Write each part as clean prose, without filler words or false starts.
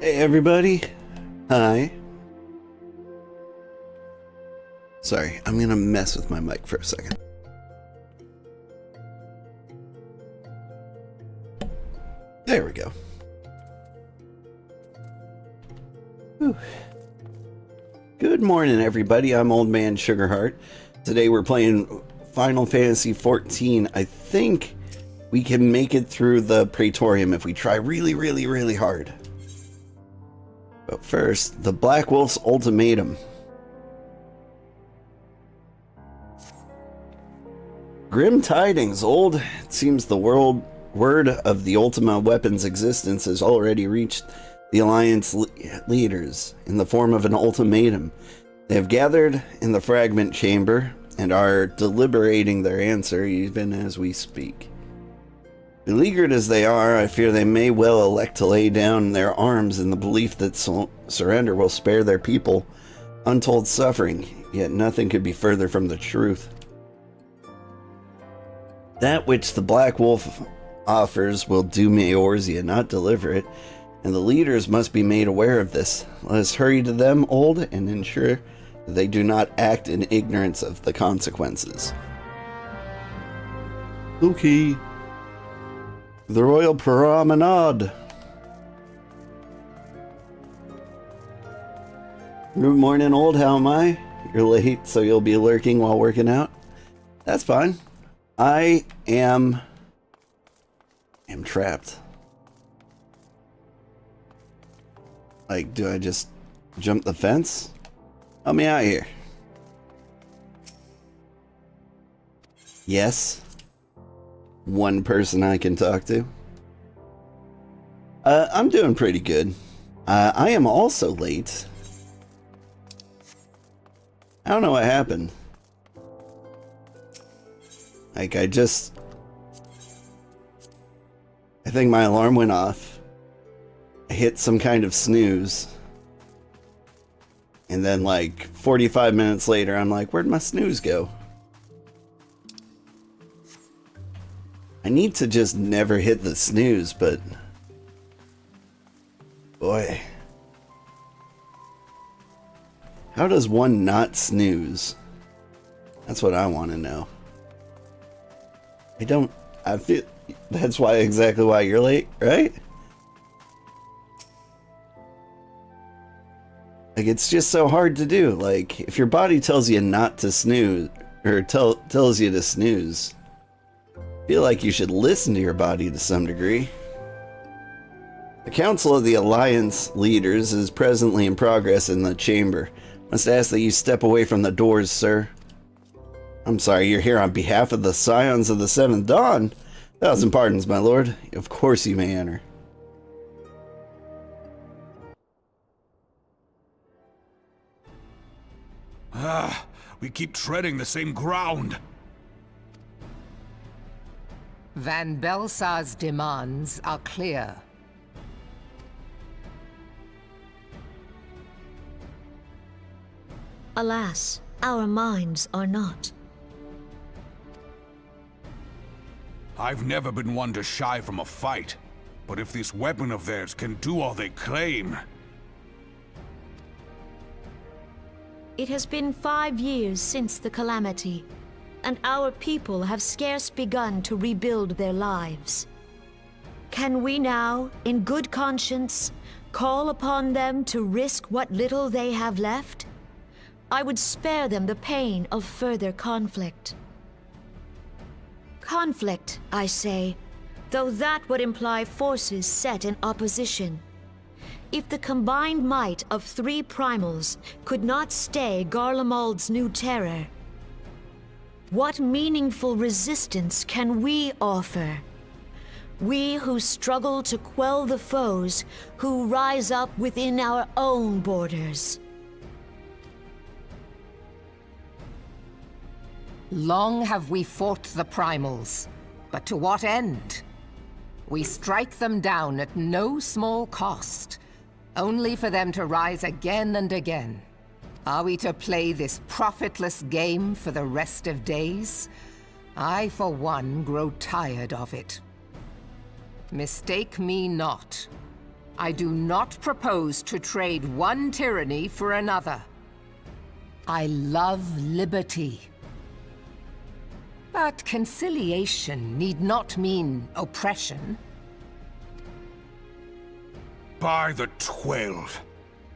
Hey everybody. Hi. Sorry, I'm gonna mess with my mic for a second. There we go. Whew. Good morning everybody, I'm Old Man Sugarheart. Today we're playing Final Fantasy XIV. I think we can make it through the Praetorium if we try really hard. But first, the Black Wolf's ultimatum. Grim tidings, Old. It seems the word of the Ultima weapon's existence has already reached the Alliance leaders in the form of an ultimatum. They have gathered in the fragment chamber and are deliberating their answer even as we speak. Beleaguered as they are, I fear they may well elect to lay down their arms in the belief that surrender will spare their people untold suffering, yet nothing could be further from the truth. That which the Black Wolf offers will doom Eorzea, not deliver it, and the leaders must be made aware of this. Let us hurry to them, Old, and ensure that they do not act in ignorance of the consequences. Okay. The Royal Promenade. Good morning, Old. How am I? You're late, so you'll be lurking while working out. That's fine. I am trapped. Like, do I just jump the fence? Help me out here. Yes. One person I can talk to. I'm doing pretty good. I am also late. I don't know what happened. Like, I think my alarm went off. I hit some kind of snooze. And then like 45 minutes later, I'm like, where'd my snooze go? I need to just never hit the snooze, but boy, how does one not snooze? That's what I want to know. I feel that's exactly why you're late, right? Like, it's just so hard to do. Like, if your body tells you not to snooze, or tells you to snooze, I feel like you should listen to your body to some degree. The Council of the Alliance leaders is presently in progress in the chamber. Must ask that you step away from the doors, sir. I'm sorry, you're here on behalf of the Scions of the Seventh Dawn. 1,000 pardons, my lord. Of course you may enter. We keep treading the same ground. Van Belsar's demands are clear. Alas, our minds are not. I've never been one to shy from a fight, but if this weapon of theirs can do all they claim... It has been 5 years since the calamity, and our people have scarce begun to rebuild their lives. Can we now, in good conscience, call upon them to risk what little they have left? I would spare them the pain of further conflict. Conflict, I say, though that would imply forces set in opposition. If the combined might of 3 primals could not stay Garlemald's new terror, what meaningful resistance can we offer? We who struggle to quell the foes who rise up within our own borders. Long have we fought the primals, but to what end? We strike them down at no small cost, only for them to rise again and again. Are we to play this profitless game for the rest of days? I, for one, grow tired of it. Mistake me not. I do not propose to trade one tyranny for another. I love liberty. But conciliation need not mean oppression. By the 12,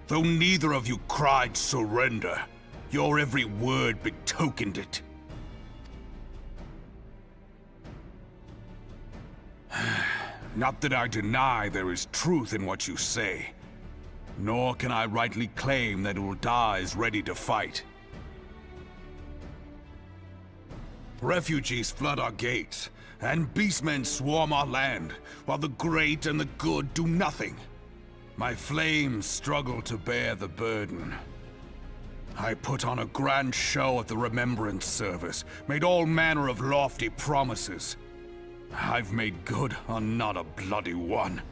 though neither of you cried surrender, your every word betokened it. Not that I deny there is truth in what you say, nor can I rightly claim that Ul'dah is ready to fight. Refugees flood our gates, and beastmen swarm our land, while the great and the good do nothing. My flames struggle to bear the burden. I put on a grand show at the Remembrance Service, made all manner of lofty promises. I've made good on not a bloody one.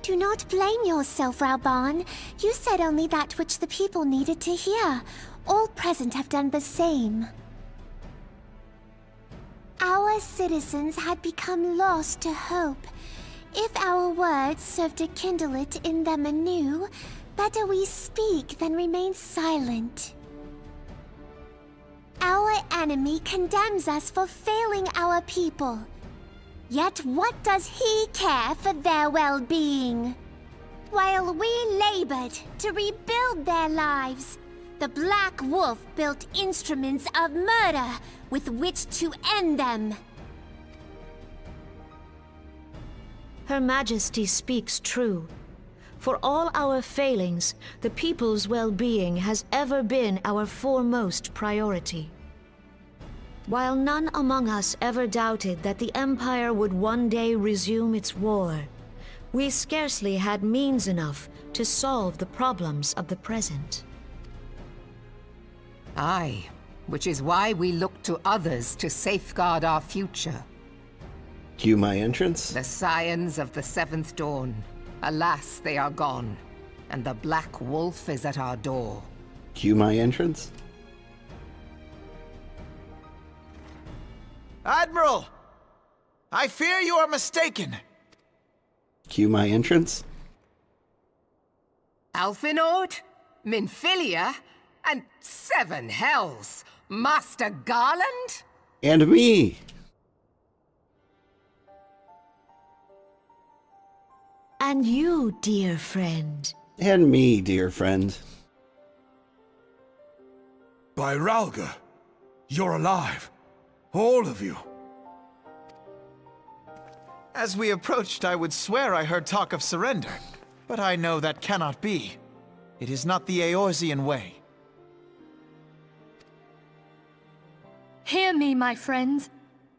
Do not blame yourself, Raubahn. You said only that which the people needed to hear. All present have done the same. Our citizens had become lost to hope. If our words serve to kindle it in them anew, better we speak than remain silent. Our enemy condemns us for failing our people. Yet what does he care for their well-being? While we labored to rebuild their lives, the Black Wolf built instruments of murder with which to end them. Her Majesty speaks true. For all our failings, the people's well-being has ever been our foremost priority. While none among us ever doubted that the Empire would one day resume its war, we scarcely had means enough to solve the problems of the present. Aye, which is why we look to others to safeguard our future. Cue my entrance. The Scions of the Seventh Dawn. Alas, they are gone, and the Black Wolf is at our door. Cue my entrance. Admiral! I fear you are mistaken. Cue my entrance. Alphinaud, Minfilia, and seven hells, Master Garland? And me. And you, dear friend. And me, dear friend. By Ralga, you're alive. All of you. As we approached, I would swear I heard talk of surrender, but I know that cannot be. It is not the Eorzean way. Hear me, my friends.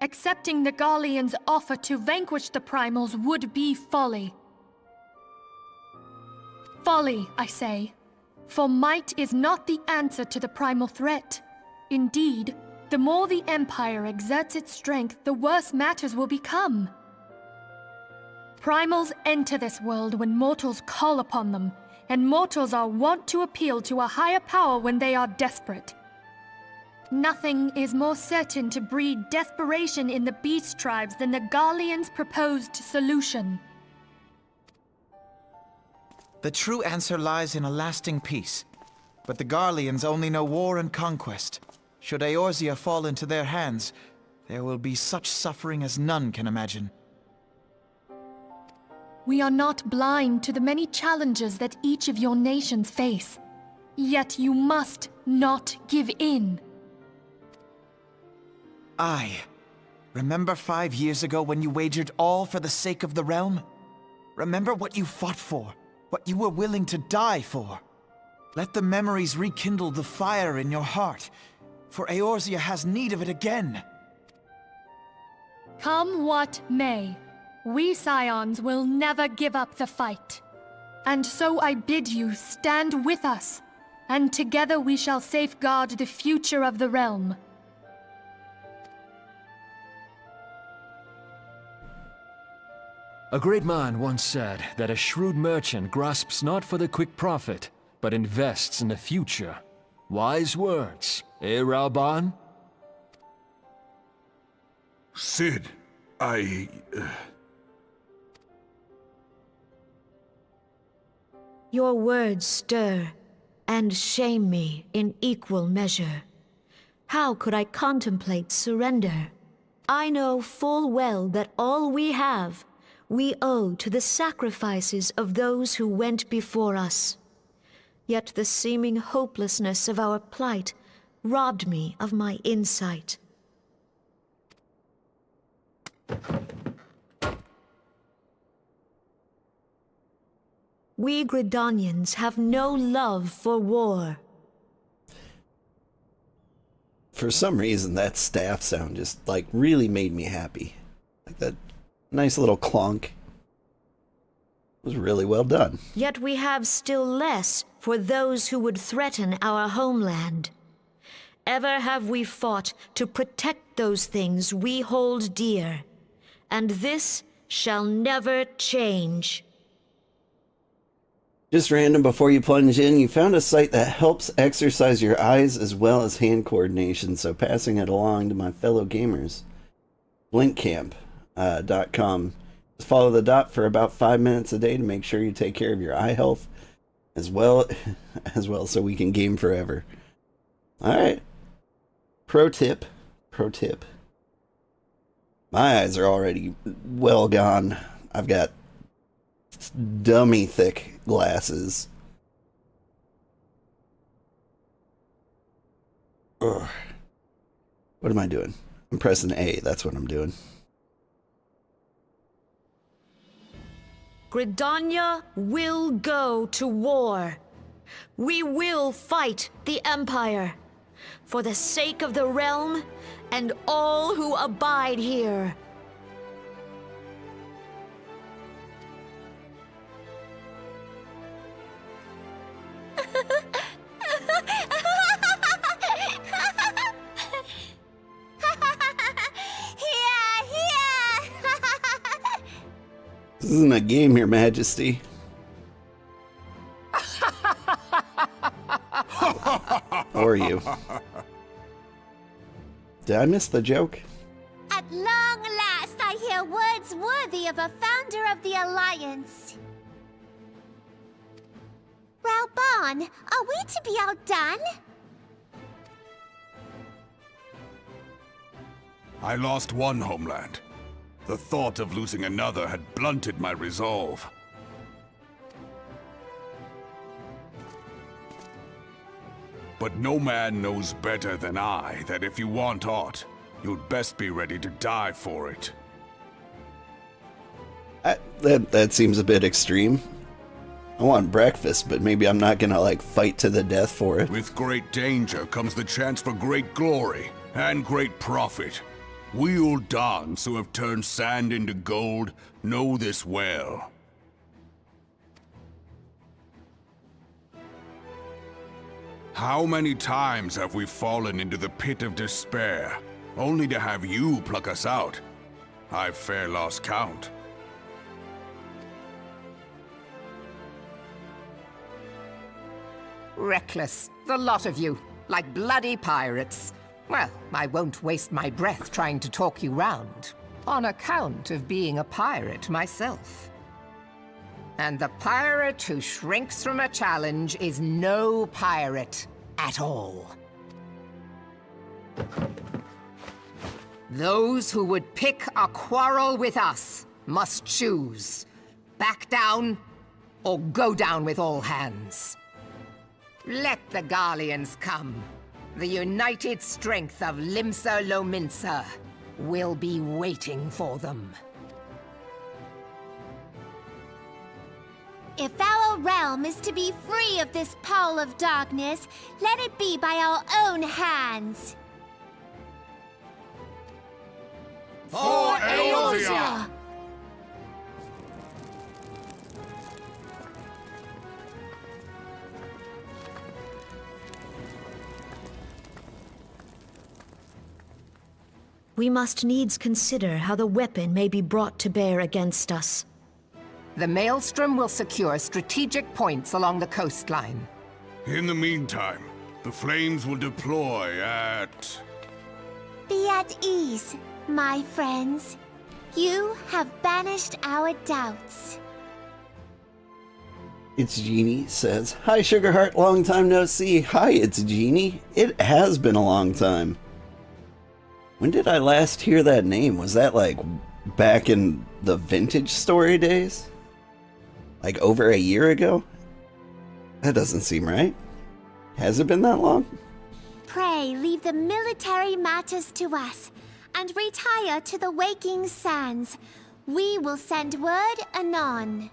Accepting the Garlean's offer to vanquish the Primals would be folly. Folly, I say. For might is not the answer to the primal threat. Indeed, the more the Empire exerts its strength, the worse matters will become. Primals enter this world when mortals call upon them, and mortals are wont to appeal to a higher power when they are desperate. Nothing is more certain to breed desperation in the beast tribes than the Garlean's proposed solution. The true answer lies in a lasting peace. But the Garleans only know war and conquest. Should Eorzea fall into their hands, there will be such suffering as none can imagine. We are not blind to the many challenges that each of your nations face. Yet you must not give in. Aye. Remember 5 years ago when you wagered all for the sake of the realm? Remember what you fought for, what you were willing to die for. Let the memories rekindle the fire in your heart, for Eorzea has need of it again. Come what may, we Scions will never give up the fight. And so I bid you stand with us, and together we shall safeguard the future of the realm. A great man once said that a shrewd merchant grasps not for the quick profit, but invests in the future. Wise words, eh, Raubahn? Sid, Your words stir and shame me in equal measure. How could I contemplate surrender? I know full well that all we have, we owe to the sacrifices of those who went before us. Yet the seeming hopelessness of our plight robbed me of my insight. We Gridanians have no love for war. For some reason, that staff sound just, like, really made me happy. Like that nice little clunk. It was really well done. Yet we have still less for those who would threaten our homeland. Ever have we fought to protect those things we hold dear, and this shall never change. Just random before you plunge in, you found a site that helps exercise your eyes as well as hand coordination, so passing it along to my fellow gamers. Blinkcamp.com. Just follow the dot for about 5 minutes a day to make sure you take care of your eye health as well so we can game forever. Alright. Pro tip. My eyes are already well gone. I've got dummy thick glasses. Ugh. What am I doing? I'm pressing A. That's what I'm doing. Gridania will go to war. We will fight the Empire for the sake of the realm and all who abide here. This isn't a game, Your Majesty. Or you. Did I miss the joke? At long last, I hear words worthy of a founder of the Alliance. Raubon, are we to be outdone? I lost one homeland. The thought of losing another had blunted my resolve. But no man knows better than I that if you want aught, you'd best be ready to die for it. That seems a bit extreme. I want breakfast, but maybe I'm not gonna, like, fight to the death for it. With great danger comes the chance for great glory and great profit. We old dons who have turned sand into gold know this well. How many times have we fallen into the pit of despair, only to have you pluck us out? I've fair lost count. Reckless, the lot of you, like bloody pirates. Well, I won't waste my breath trying to talk you round, on account of being a pirate myself. And the pirate who shrinks from a challenge is no pirate at all. Those who would pick a quarrel with us must choose. Back down, or go down with all hands. Let the Garleans come. The united strength of Limsa Lominsa will be waiting for them. If our realm is to be free of this pall of darkness, let it be by our own hands. For Eorzea! We must needs consider how the weapon may be brought to bear against us. The Maelstrom will secure strategic points along the coastline. In the meantime, the flames will deploy at... Be at ease, my friends. You have banished our doubts. It's Jeannie says, "Hi, Sugarheart, long time no see." Hi, it's Jeannie. It has been a long time. When did I last hear that name? Was that like back in the vintage story days? Like over a year ago? That doesn't seem right. Has it been that long? Pray leave the military matters to us, and retire to the waking sands. We will send word anon.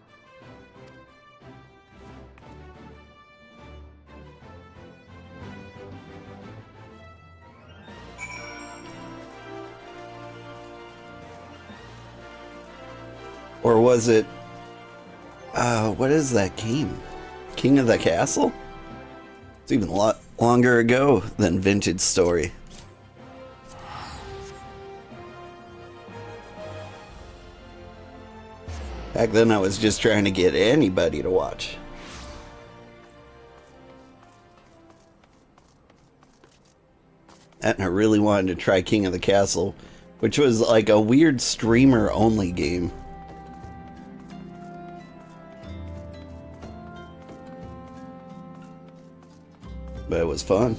Or was it... what is that game? King of the Castle? It's even a lot longer ago than Vintage Story. Back then I was just trying to get anybody to watch. And I really wanted to try King of the Castle, which was like a weird streamer-only game. But it was fun.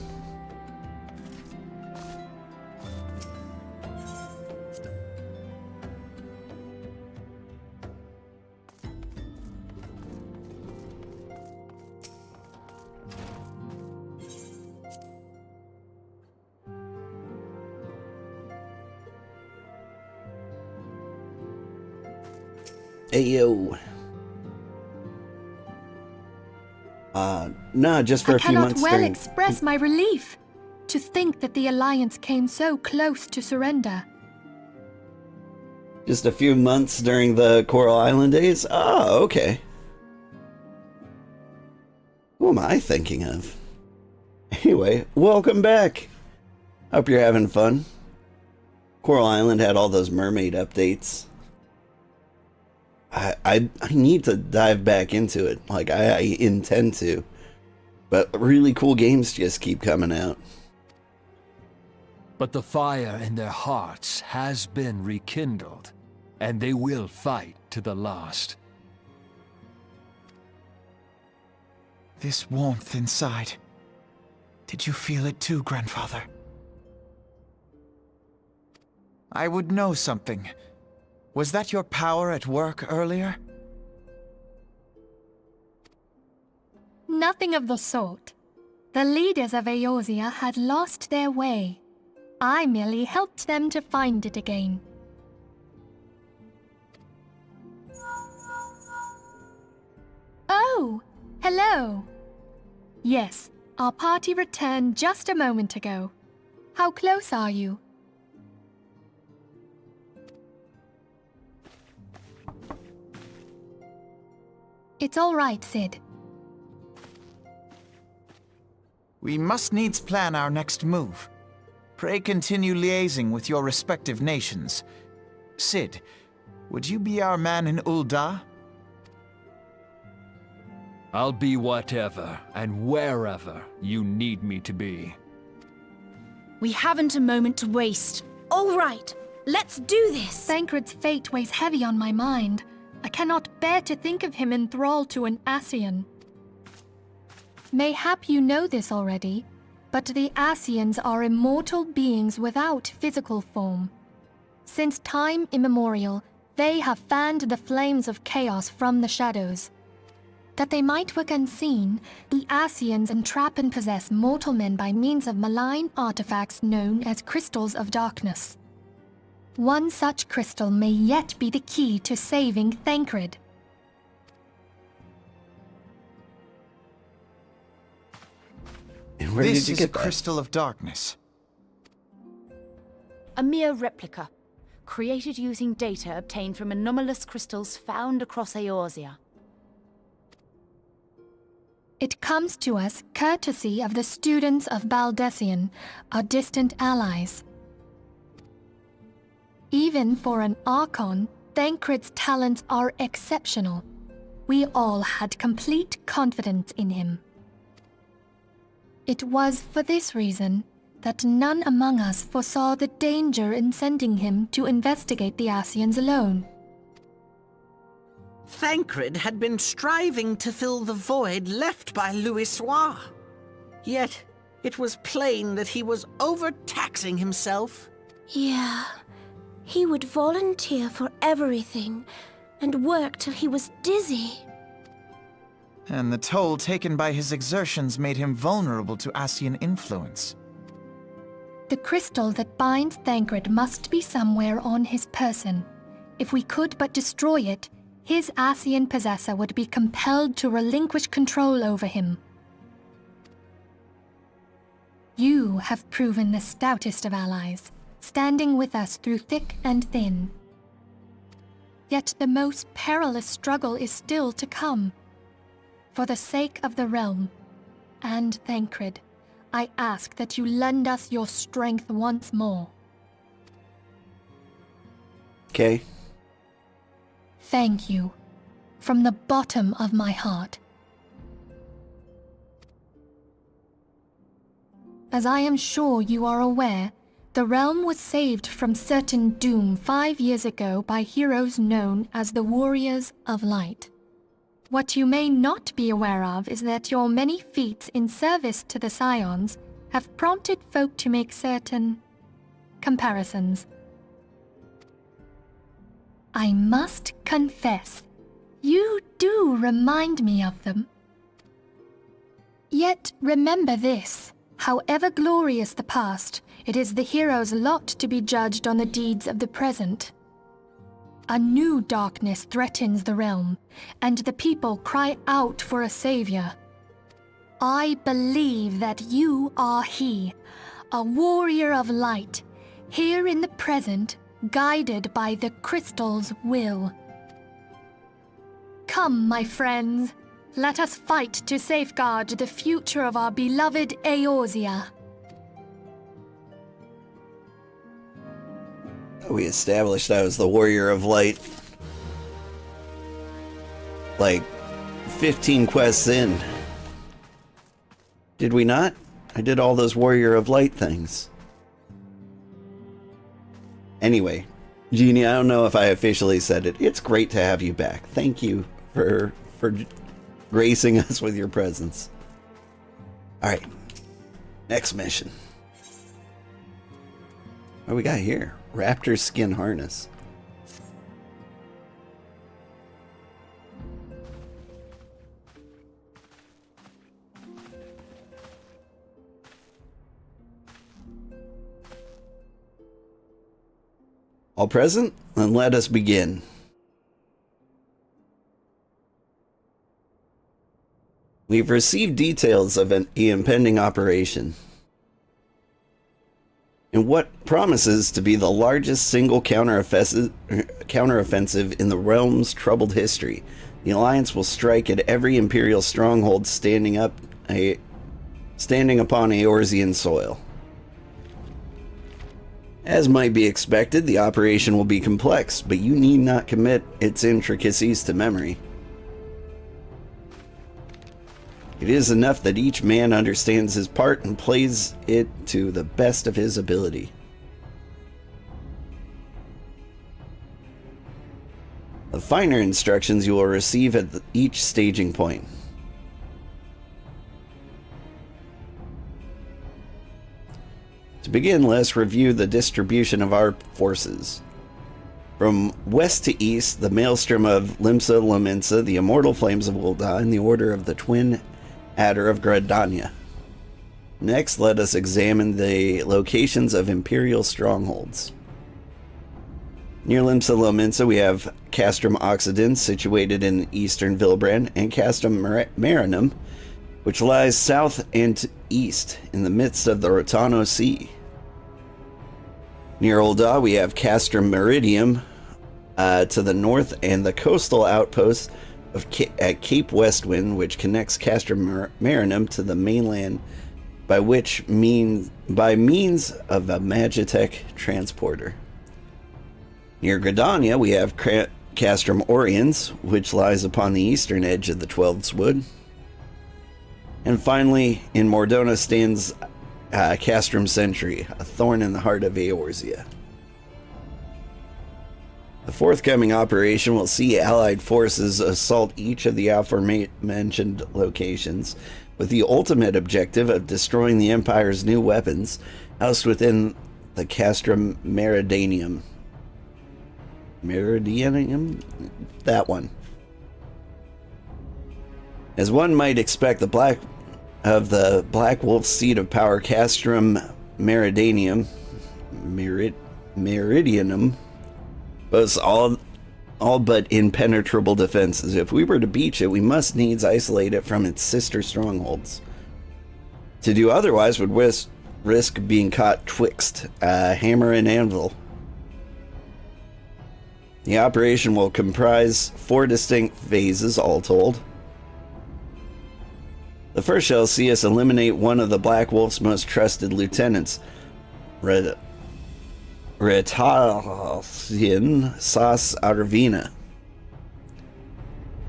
Ayo. No, just for a few months. I cannot well express my relief to think that the Alliance came so close to surrender. Just a few months during the Coral Island days? Oh, okay. Who am I thinking of? Anyway, welcome back. Hope you're having fun. Coral Island had all those mermaid updates. I need to dive back into it. Like, I intend to. But really cool games just keep coming out. But the fire in their hearts has been rekindled, and they will fight to the last. This warmth inside. Did you feel it too, Grandfather? I would know something. Was that your power at work earlier? Nothing of the sort. The leaders of Eorzea had lost their way. I merely helped them to find it again. Oh, hello. Yes, our party returned just a moment ago. How close are you? It's all right, Sid. We must needs plan our next move. Pray continue liaising with your respective nations. Sid, would you be our man in Ul'dah? I'll be whatever and wherever you need me to be. We haven't a moment to waste. All right, let's do this! Thancred's fate weighs heavy on my mind. I cannot bear to think of him in thrall to an Ascian. Mayhap you know this already, but the Ascians are immortal beings without physical form. Since time immemorial, they have fanned the flames of chaos from the shadows. That they might work unseen, the Ascians entrap and possess mortal men by means of malign artifacts known as crystals of darkness. One such crystal may yet be the key to saving Thancred. And where This did you is get a that? crystal of darkness. A mere replica, created using data obtained from anomalous crystals found across Eorzea. It comes to us courtesy of the students of Baldessian, our distant allies. Even for an Archon, Thancred's talents are exceptional. We all had complete confidence in him. It was for this reason that none among us foresaw the danger in sending him to investigate the Ascians alone. Thancred had been striving to fill the void left by Louisoix. Yet, it was plain that he was overtaxing himself. Yeah, he would volunteer for everything and work till he was dizzy. And the toll taken by his exertions made him vulnerable to Ascian influence. The crystal that binds Thancred must be somewhere on his person. If we could but destroy it, his Ascian possessor would be compelled to relinquish control over him. You have proven the stoutest of allies, standing with us through thick and thin. Yet the most perilous struggle is still to come. For the sake of the realm, and Thancred, I ask that you lend us your strength once more. Okay. Thank you, from the bottom of my heart. As I am sure you are aware, the realm was saved from certain doom 5 years ago by heroes known as the Warriors of Light. What you may not be aware of is that your many feats in service to the Scions have prompted folk to make certain comparisons. I must confess, you do remind me of them. Yet remember this, however glorious the past, it is the hero's lot to be judged on the deeds of the present. A new darkness threatens the realm, and the people cry out for a savior. I believe that you are he, a warrior of light, here in the present, guided by the crystal's will. Come, my friends, let us fight to safeguard the future of our beloved Eorzea. We established I was the Warrior of Light like 15 quests in. Did we not? I did all those Warrior of Light things. Anyway, Jeannie, I don't know if I officially said it. It's great to have you back. Thank you for gracing us with your presence. Alright, next mission. What do we got here? Raptor skin harness. All present? Then let us begin. We've received details of an impending operation. In what promises to be the largest single counteroffensive in the realm's troubled history, the Alliance will strike at every Imperial stronghold standing upon Eorzean soil. As might be expected, the operation will be complex, but you need not commit its intricacies to memory. It is enough that each man understands his part and plays it to the best of his ability. The finer instructions you will receive at each staging point. To begin, let's review the distribution of our forces. From west to east, the Maelstrom of Limsa Lominsa, the Immortal Flames of Ul'dah, and the Order of the Twin Adder of Gridania. Next, let us examine the locations of Imperial strongholds. Near Limsa Lominsa, we have Castrum Occidens, situated in eastern Vilbrand, and Castrum Marinum, which lies south and east in the midst of the Rotano Sea. Near Ul'dah, we have Castrum Meridium to the north, and the coastal outpost at Cape Westwind, which connects Castrum Marinum to the mainland by means of a Magitech transporter. Near Gridania, we have Castrum Oriens, which lies upon the eastern edge of the Twelves Wood. And finally, in Mordona stands Castrum Sentry, a thorn in the heart of Eorzea. The forthcoming operation will see Allied forces assault each of the aforementioned locations, with the ultimate objective of destroying the Empire's new weapons housed within the Castrum Meridianum. Meridianum? That one. As one might expect, the Black Wolf's seat of power, Castrum Meridianum, boasts all but impenetrable defenses. If we were to beach it, we must needs isolate it from its sister strongholds. To do otherwise would risk being caught twixt hammer and anvil. The operation will comprise 4 distinct phases, all told. The first shall see us eliminate one of the Black Wolf's most trusted lieutenants, Retalian Sas Arvina.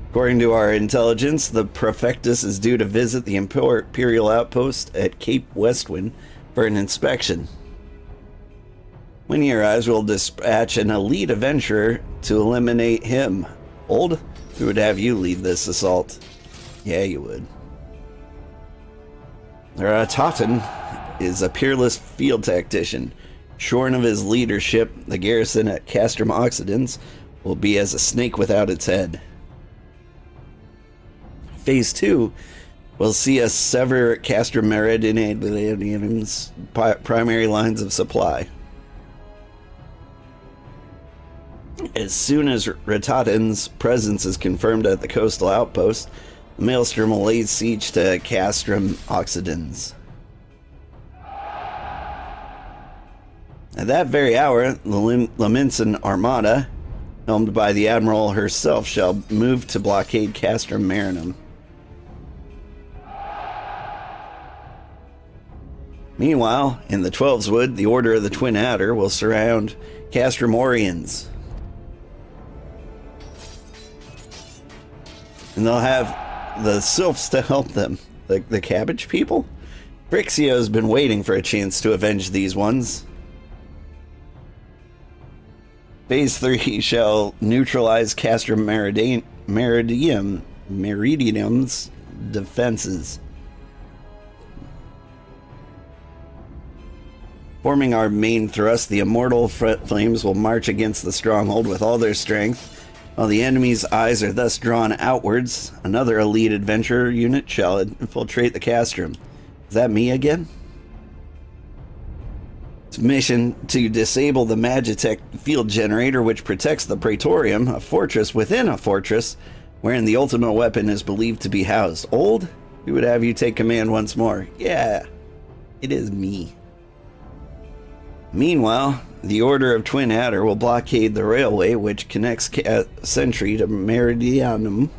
According to our intelligence, the Prefectus is due to visit the Imperial outpost at Cape Westwind for an inspection. When he arrives, we'll dispatch an elite adventurer to eliminate him. Old, we would have you lead this assault. Yeah, you would. Ratatan is a peerless field tactician. Shorn of his leadership, the garrison at Castrum Occidens will be as a snake without its head. Phase 2 will see us sever Castrum Meridianum's primary lines of supply. As soon as Ratatan's presence is confirmed at the coastal outpost, the Maelstrom will lay siege to Castrum Occidens. At that very hour, the Laminson Armada, helmed by the Admiral herself, shall move to blockade Castrum Marinum. Meanwhile, in the Twelveswood, the Order of the Twin Adder will surround Castrum Oriens. And they'll have the Sylphs to help them. The Cabbage people? Brixio's been waiting for a chance to avenge these ones. Phase 3 shall neutralize Castrum Meridianum's defenses. Forming our main thrust, the immortal flames will march against the stronghold with all their strength. While the enemy's eyes are thus drawn outwards, another elite adventurer unit shall infiltrate the Castrum. Is that me again? Its mission to disable the Magitech field generator, which protects the Praetorium, a fortress within a fortress, wherein the ultimate weapon is believed to be housed. Old, we would have you take command once more. Yeah, it is me. Meanwhile, the Order of Twin Adder will blockade the railway which connects Sentry to Meridianum,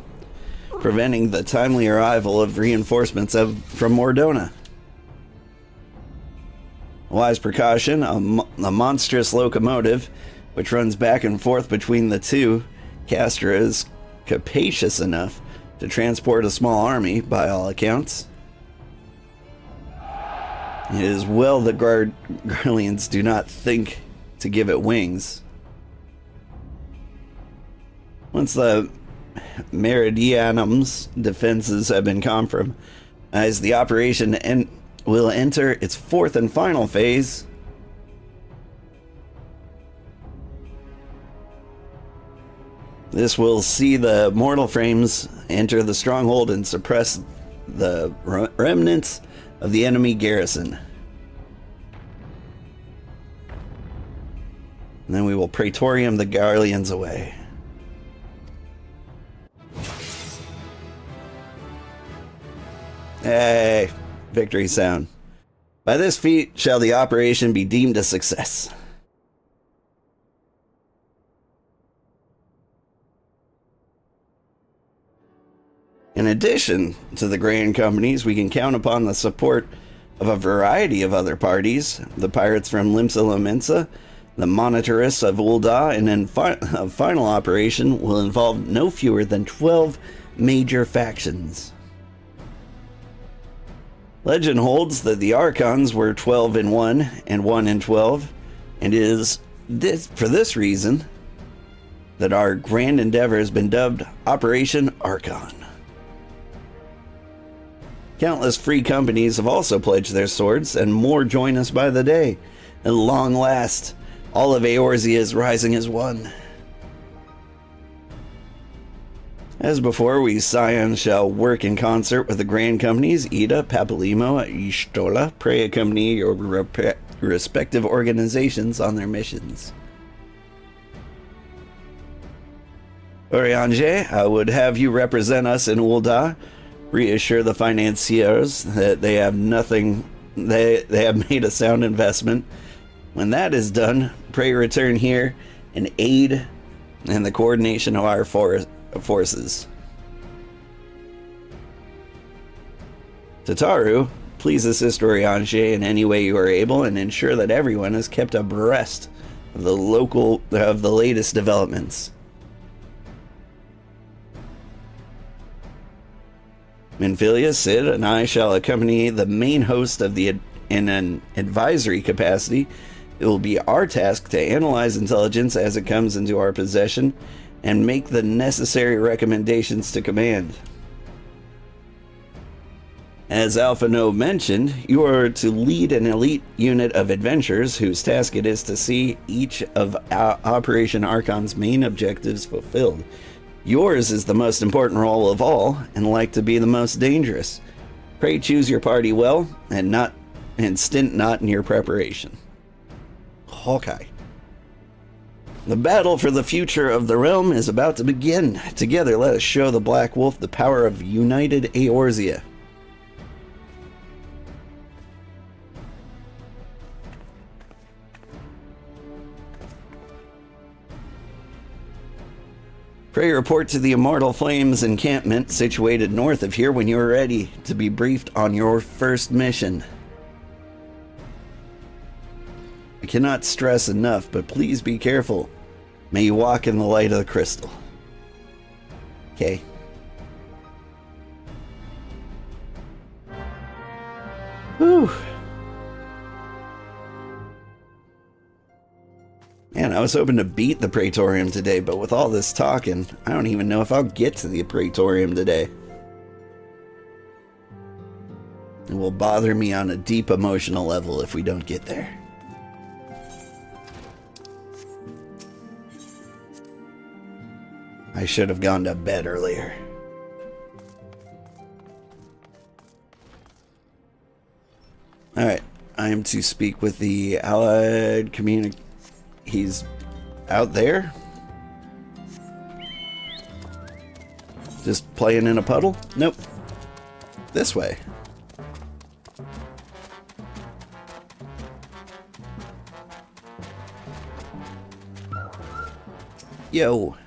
preventing the timely arrival of reinforcements from Mordona. A wise precaution, a monstrous locomotive, which runs back and forth between the two, Castra is capacious enough to transport a small army, by all accounts. It is well the Garleans do not think to give it wings. Once the Meridianum's defenses have been compromised, the operation will enter its 4th and final phase. This will see the mortal frames enter the stronghold and suppress the remnants of the enemy garrison. And then we will Praetorium the Garleans away. Hey, victory sound. By this feat shall the operation be deemed a success. In addition to the Grand Companies, we can count upon the support of a variety of other parties, the pirates from Limsa Lominsa, the Monitorists of Ul'dah, and then a final operation will involve no fewer than 12 major factions. Legend holds that the Archons were 12 in 1 and 1 in 12, and it is for this reason that our grand endeavor has been dubbed Operation Archon. Countless free companies have also pledged their swords, and more join us by the day. At long last, all of Eorzea is rising as one. As before, we Scions shall work in concert with the grand companies Ida, Papalimo, Ishtola. Pray accompany your respective organizations on their missions. Oriange, I would have you represent us in Ul'dah. Reassure the financiers that they have made a sound investment. When that is done, pray return here and aid in the coordination of our forces. Tataru, please assist Oriange in any way you are able and ensure that everyone is kept abreast of the latest developments. Minfilia, Sid, and I shall accompany the main host in an advisory capacity. It will be our task to analyze intelligence as it comes into our possession and make the necessary recommendations to command. As Alpha No mentioned, you are to lead an elite unit of adventurers whose task it is to see each of Operation Archon's main objectives fulfilled. Yours is the most important role of all, and like to be the most dangerous. Pray choose your party well, and stint not in your preparation. Hawkeye. The battle for the future of the realm is about to begin. Together, let us show the Black Wolf the power of united Eorzea. Pray report to the Immortal Flames encampment situated north of here when you are ready to be briefed on your first mission. I cannot stress enough, but please be careful. May you walk in the light of the crystal. Okay. Whew. Man, I was hoping to beat the Praetorium today, but with all this talking, I don't even know if I'll get to the Praetorium today. It will bother me on a deep emotional level if we don't get there. I should have gone to bed earlier. Alright, I am to speak with the Allied Community. He's out there? Just playing in a puddle? Nope. This way. Yo.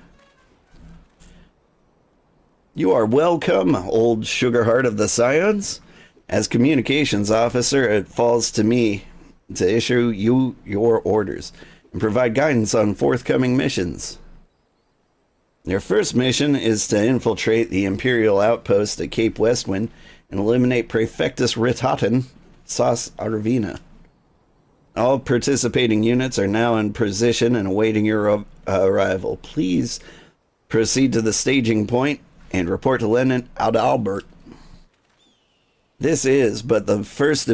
You are welcome, old Sugarheart of the Scions. As communications officer, it falls to me to issue you your orders and provide guidance on forthcoming missions. Your first mission is to infiltrate the Imperial outpost at Cape Westwind and eliminate Praefectus Ritaten Sas Arvina. All participating units are now in position and awaiting your arrival. Please proceed to the staging point and report to Lieutenant Adalbert. This is but the first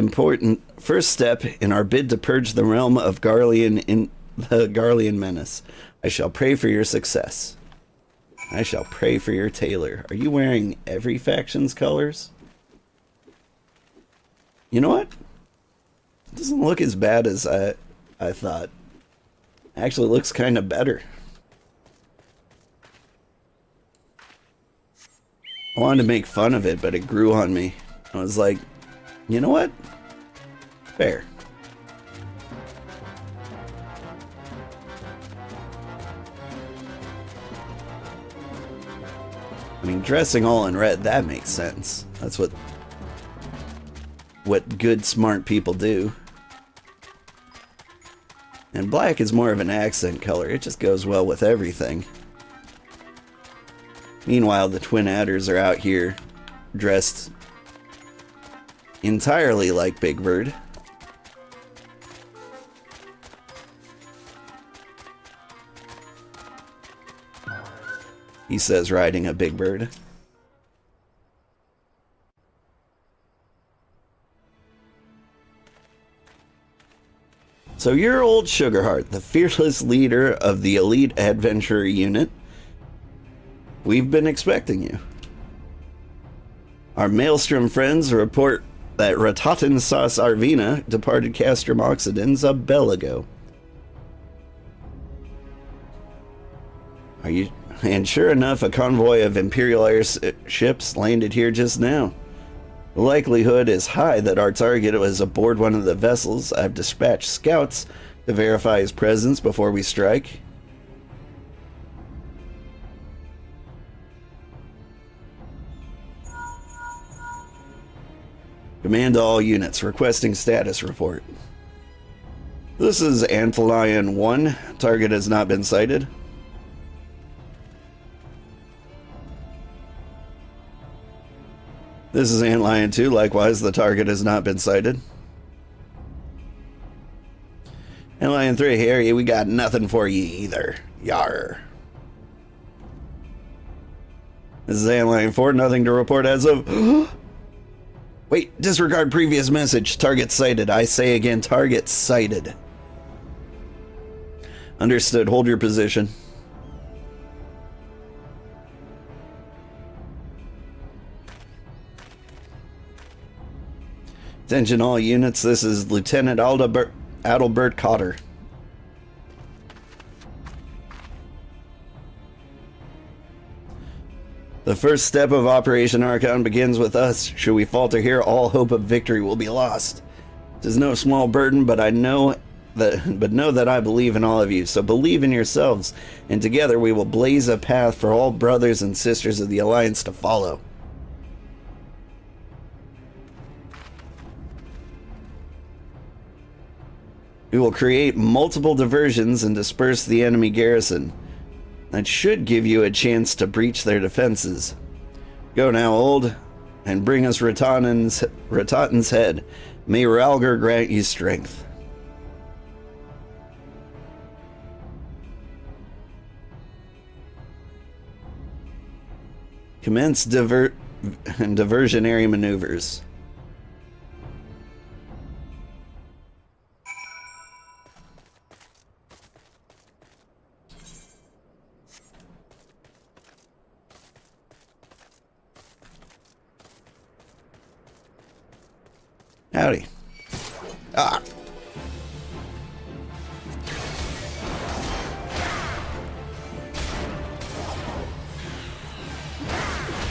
step in our bid to purge the realm of the Garlean menace. I shall pray for your success. I shall pray for your tailor. Are you wearing every faction's colors? You know what? It doesn't look as bad as I thought. Actually looks kind of better. I wanted to make fun of it, but it grew on me. I was like, you know what? Fair. I mean, dressing all in red, that makes sense. That's what good, smart people do. And black is more of an accent color. It just goes well with everything. Meanwhile, the Twin Adders are out here dressed entirely like Big Bird. he says, riding a big bird. So you're old Sugarheart, the fearless leader of the elite adventurer unit. We've been expecting you. Our Maelstrom friends report that Ratatan Sas Arvina departed Castrum Oxidens a bell ago. And sure enough, a convoy of Imperial airships landed here just now. The likelihood is high that our target was aboard one of the vessels. I've dispatched scouts to verify his presence before we strike. Command all units, requesting status report. This is Antlion 1. Target has not been sighted. This is Antlion 2. Likewise, the target has not been sighted. Antlion 3 here. We got nothing for you either. Yar. This is Antlion 4. Nothing to report as of... Wait, disregard previous message. Target sighted. I say again, target sighted. Understood. Hold your position. Attention all units, this is Lieutenant Adalbert Cotter. The first step of Operation Archon begins with us. Should we falter here, all hope of victory will be lost. It is no small burden, but know that I believe in all of you. So believe in yourselves, and together we will blaze a path for all brothers and sisters of the Alliance to follow. We will create multiple diversions and disperse the enemy garrison. That should give you a chance to breach their defenses. Go now, old, and bring us Rattatan's head. May Ralgar grant you strength. Commence diversionary maneuvers. Howdy. Ah.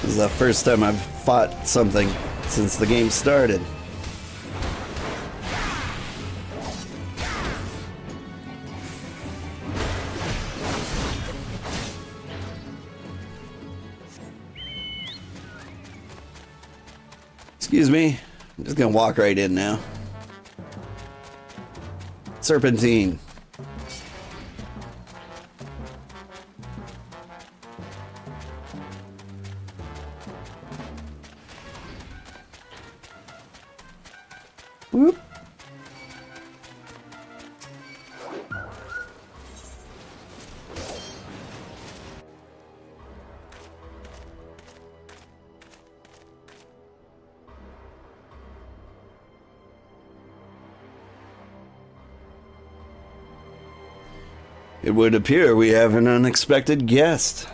This is the first time I've fought something since the game started. Excuse me. I'm just gonna walk right in now. Serpentine. Whoop. It would appear we have an unexpected guest.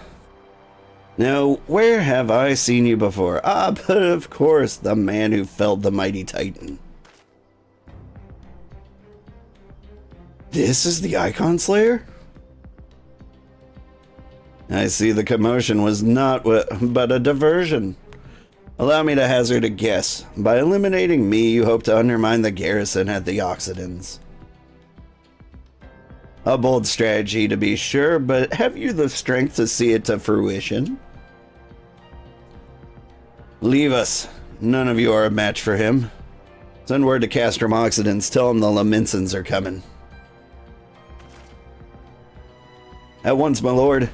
Now, where have I seen you before? Ah, but of course, the man who felled the mighty Titan. This is the Icon Slayer? I see the commotion was not but a diversion. Allow me to hazard a guess. By eliminating me, you hope to undermine the garrison at the Oxidens. A bold strategy, to be sure, but have you the strength to see it to fruition? Leave us. None of you are a match for him. Send word to Castrum Oxidens. Tell him the Laminsons are coming. At once, my lord.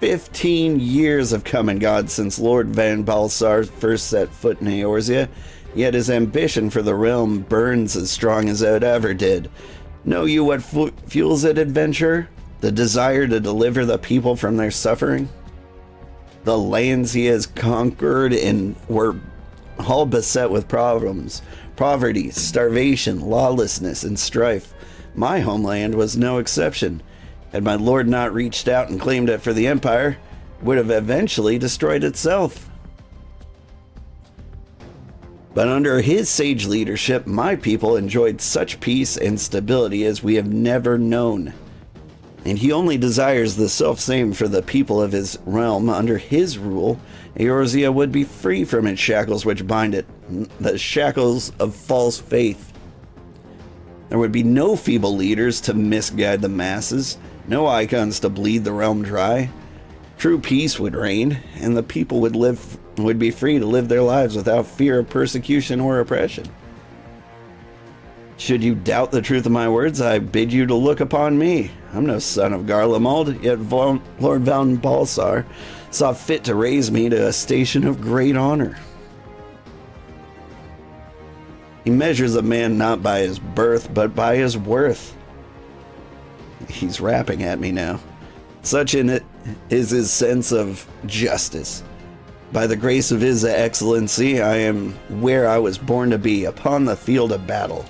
"15 years have come and gone since Lord Van Balsar first set foot in Eorzea, Yet his ambition for the realm burns as strong as it ever did. Know you what fuels it, adventurer? The desire to deliver the people from their suffering? The lands he has conquered and were all beset with problems. Poverty, starvation, lawlessness, and strife. My homeland was no exception. Had my lord not reached out and claimed it for the Empire, it would have eventually destroyed itself. But under his sage leadership, my people enjoyed such peace and stability as we have never known. And he only desires the self-same for the people of his realm. Under his rule, Eorzea would be free from its shackles which bind it, the shackles of false faith. There would be no feeble leaders to misguide the masses, no icons to bleed the realm dry. True peace would reign, and the people would be free to live their lives without fear of persecution or oppression. Should you doubt the truth of my words, I bid you to look upon me. I'm no son of Garlemald, yet Lord Van Balsar saw fit to raise me to a station of great honor. He measures a man not by his birth, but by his worth. He's rapping at me now. Such in it is his sense of justice. By the grace of his excellency, I am where I was born to be, upon the field of battle.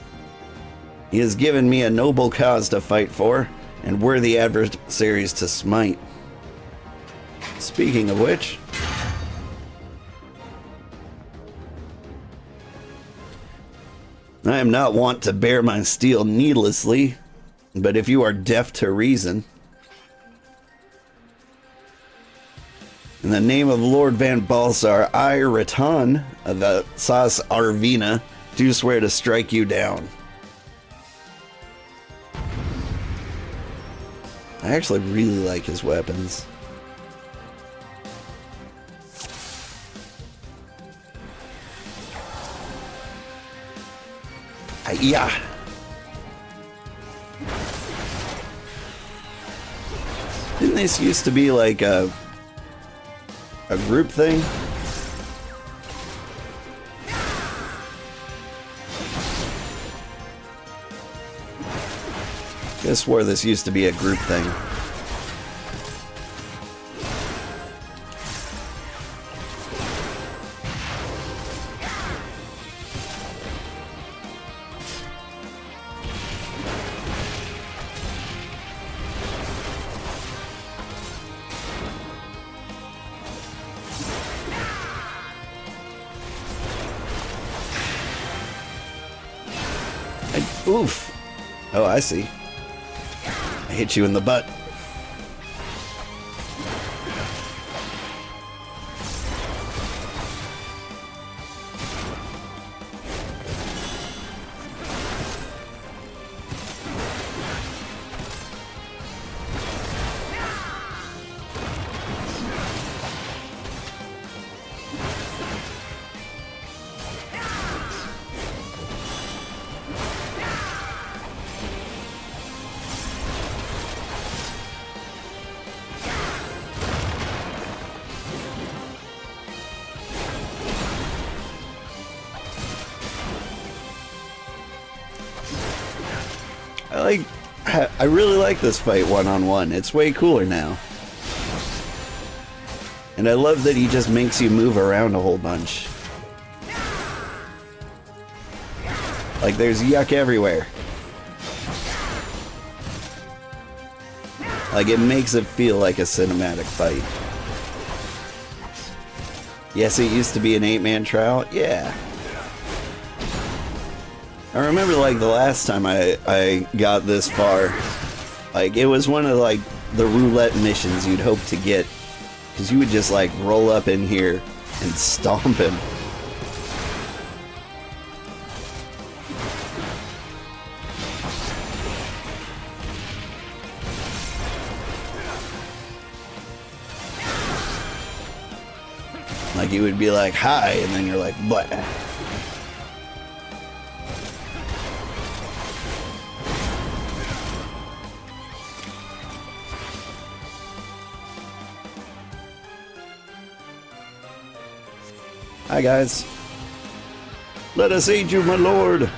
He has given me a noble cause to fight for, and worthy adversaries to smite. Speaking of which, I am not wont to bear my steel needlessly, but if you are deaf to reason, in the name of Lord Van Balsar, I, Ratan of the Sas Arvina, do swear to strike you down. I actually really like his weapons. Yeah. Didn't this used to be like a group thing? I swore this used to be a group thing. Oof. Oh, I see. I hit you in the butt. I really like this fight one-on-one. It's way cooler now. And I love that he just makes you move around a whole bunch. Like there's yuck everywhere. Like it makes it feel like a cinematic fight. Yes, it used to be an 8-man trial. Yeah. I remember like the last time I got this far, like it was one of like the roulette missions you'd hope to get, because you would just like roll up in here and stomp him. Like you would be like, hi, and then you're like, what? Hi guys. Let us aid you, my lord.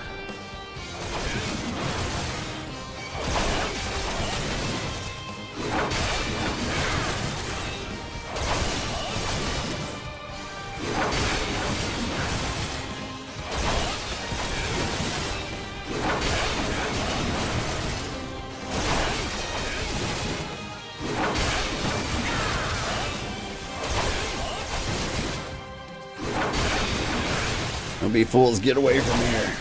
Don't be fools, get away from here.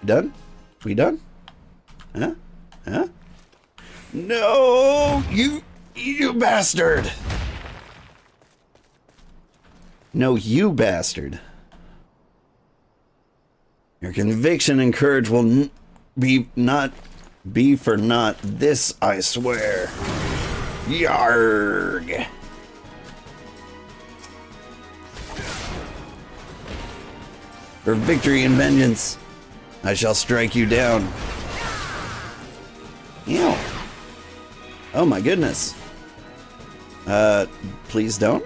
Done? We done? Huh? Huh? No, you bastard! No, you bastard. Your conviction and courage will not be for naught. This I swear. Yarg! For victory and vengeance, I shall strike you down. Ew. Oh my goodness. Please don't.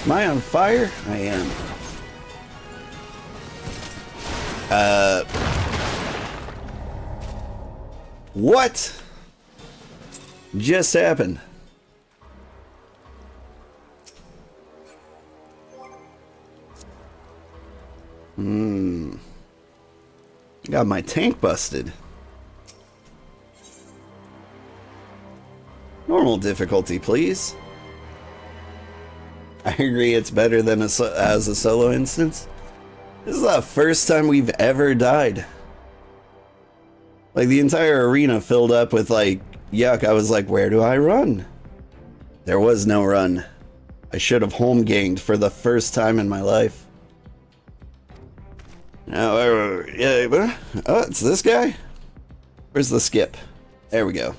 Am I on fire? I am. What just happened? Got my tank busted. Normal difficulty, please. I agree it's better than as a solo instance. This is the first time we've ever died. Like, the entire arena filled up with, like, yuck. I was like, where do I run? There was no run. I should have home ganged for the first time in my life. Now, oh, it's this guy? Where's the skip? There we go.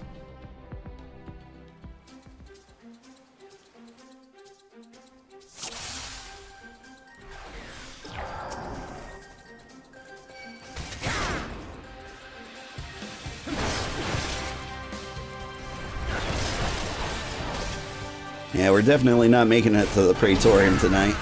Yeah, we're definitely not making it to the Praetorium tonight.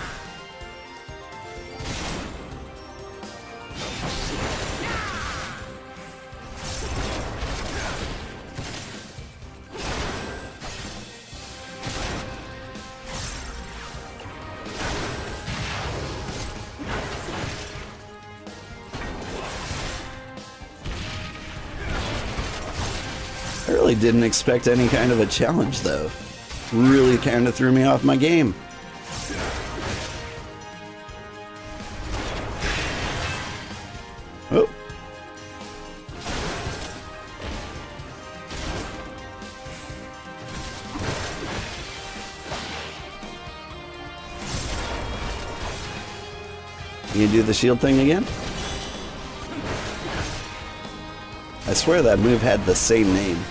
I really didn't expect any kind of a challenge, though. Really kind of threw me off my game. Oh. You do the shield thing again? I swear that move had the same name.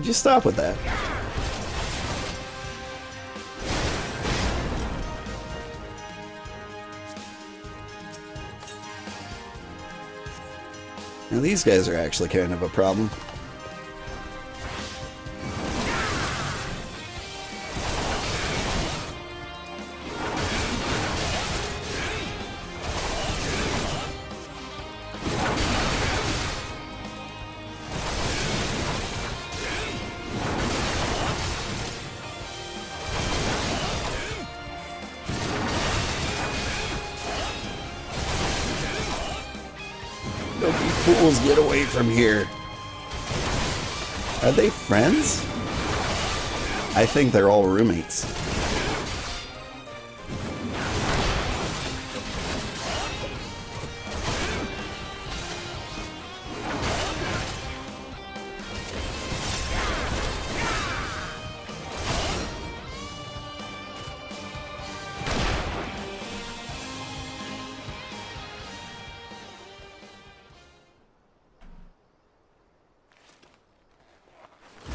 Would you stop with that? Now these guys are actually kind of a problem. Don't be fools, get away from here. Are they friends? I think they're all roommates.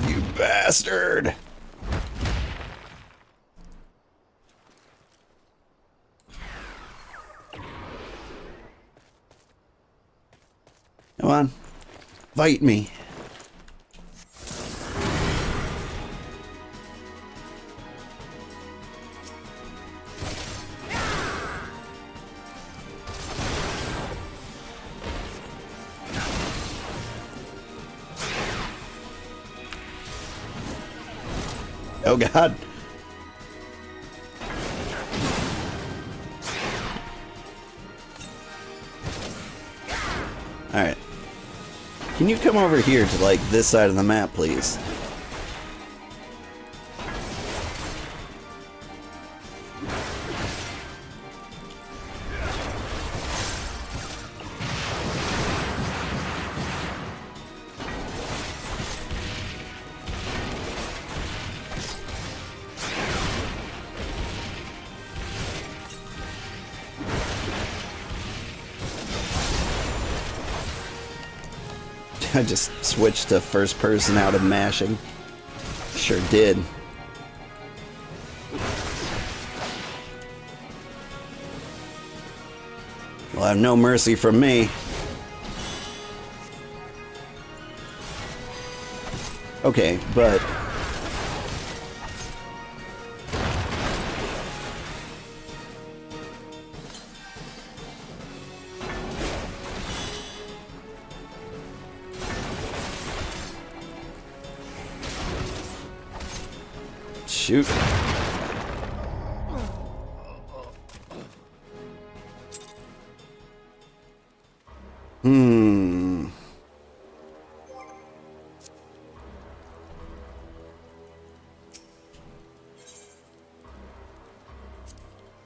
You bastard! Come on, fight me. Oh God. Alright. Can you come over here to, like, this side of the map, please? I just switched to first person out of mashing. Sure did. Well, have no mercy from me. Okay, but... Shoot.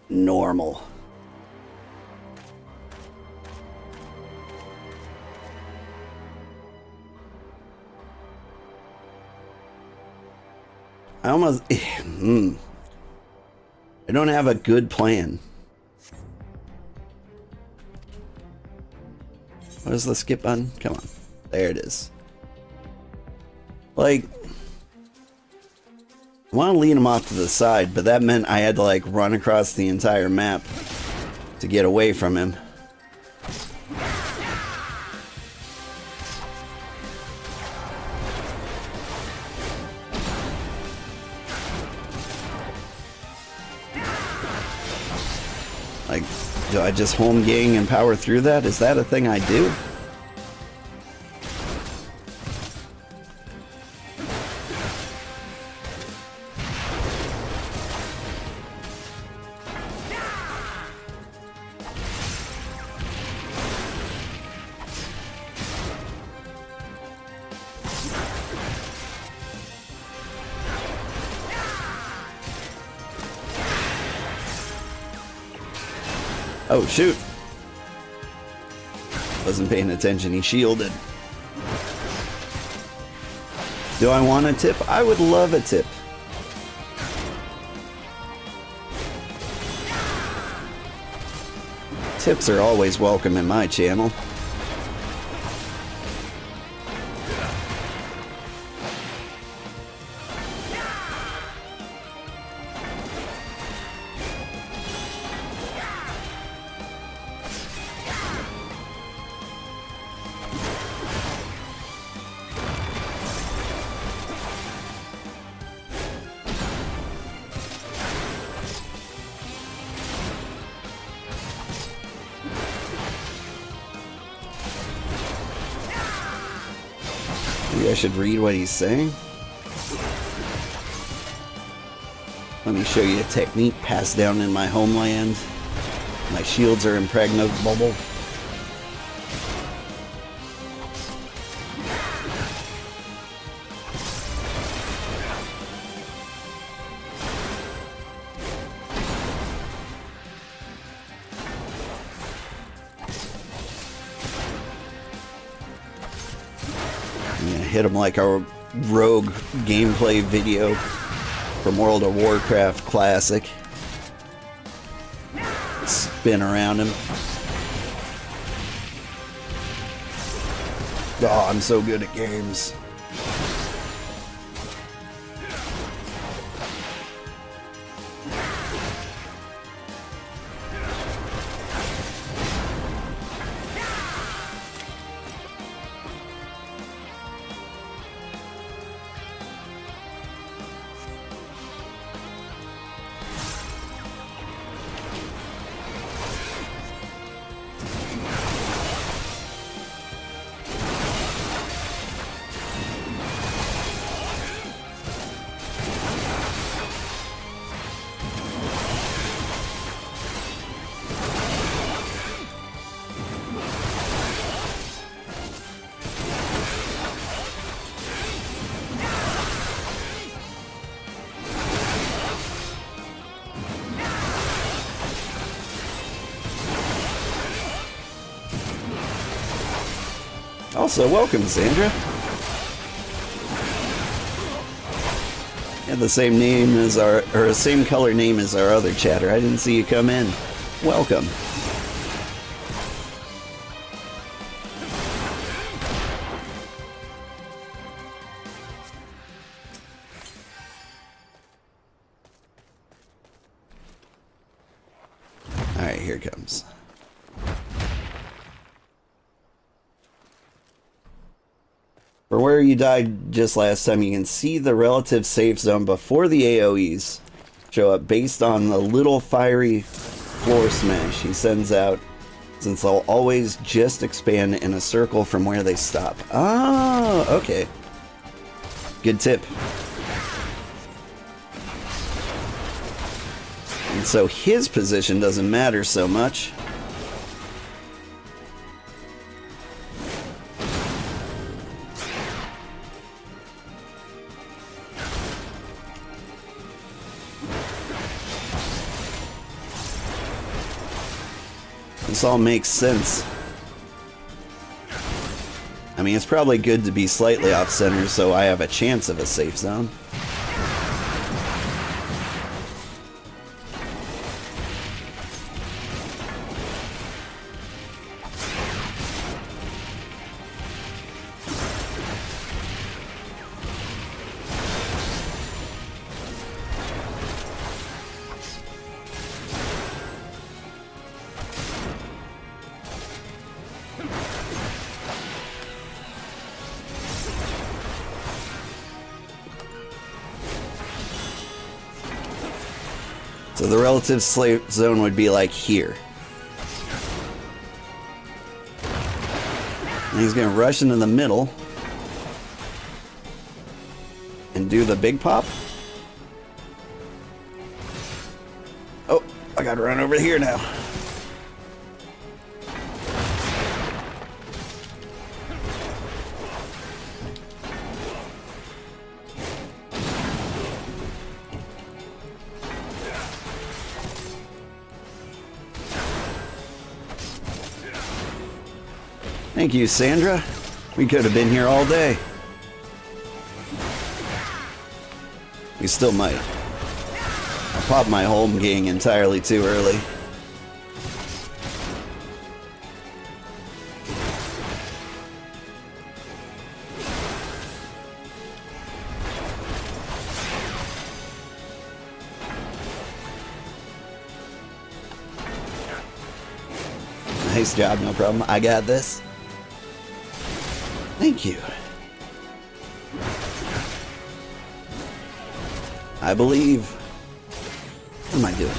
Normal. I almost... I don't have a good plan. What is the skip button? Come on. There it is. Like... I want to lead him off to the side, but that meant I had to, like, run across the entire map to get away from him. Like, do I just home gang and power through that? Is that a thing I do? Oh, shoot. Wasn't paying attention, he shielded. Do I want a tip? I would love a tip. Tips are always welcome in my channel. Maybe I should read what he's saying. Let me show you a technique passed down in my homeland. My shields are impregnable. Hit him like a rogue gameplay video from World of Warcraft Classic. Spin around him. Oh, I'm so good at games. Also, welcome, Sandra. And the same name as or same color name as our other chatter. I didn't see you come in. Welcome. All right, here it comes. For where you died just last time, you can see the relative safe zone before the AoEs show up based on the little fiery floor smash he sends out, since they'll always just expand in a circle from where they stop. Ah, okay. Good tip. And so his position doesn't matter so much. This all makes sense. I mean, it's probably good to be slightly off-center so I have a chance of a safe zone. So the relative safe zone would be like here. And he's gonna rush into the middle and do the big pop. Oh, I gotta run over here now. Thank you, Sandra. We could have been here all day. We still might. I popped my home gang entirely too early. Nice job, no problem. I got this. Thank you. I believe. What am I doing?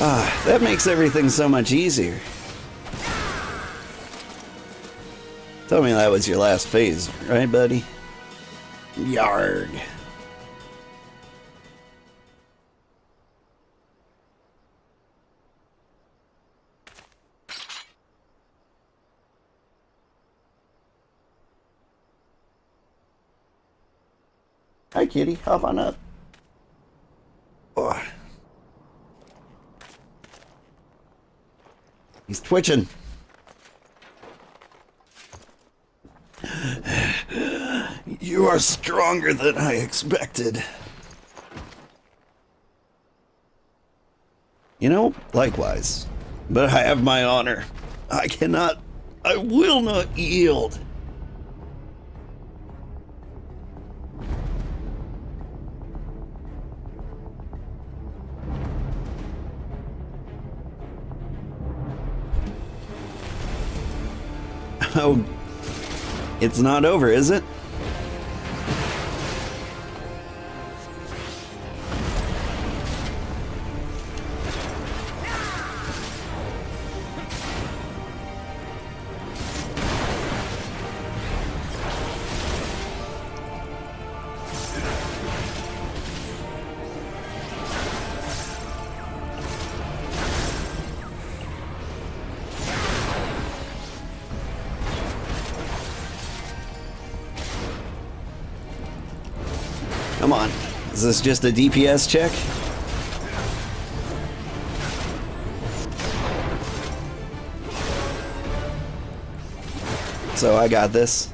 Ah, that makes everything so much easier. Tell me that was your last phase, right, buddy? Yarg. Hi, kitty. Hop on up. Oh. He's twitching. You are stronger than I expected. You know, likewise. But I have my honor. I will not yield. Oh, it's not over, is it? Come on. Is this just a DPS check? So I got this.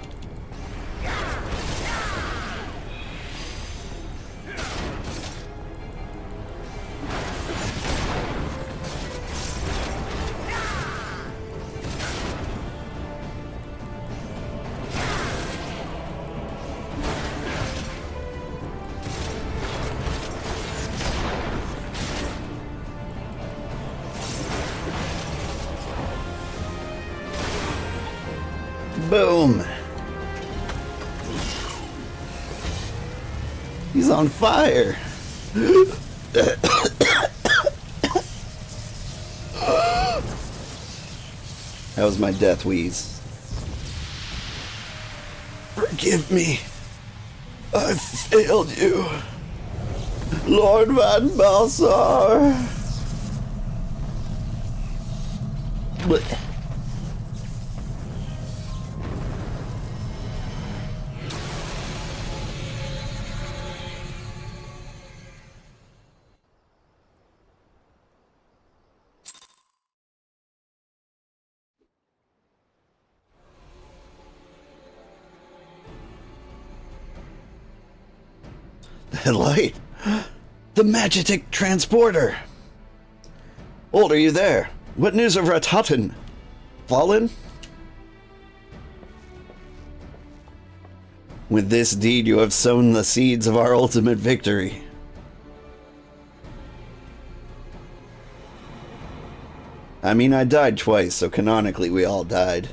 Boom. He's on fire. That was my death wheeze. Forgive me. I failed you, Lord Van Balsar. Blech. The light. The Magitek transporter. Old, are you there? What news of Ratatan? Fallen? With this deed you have sown the seeds of our ultimate victory. I mean, I died twice, so canonically we all died.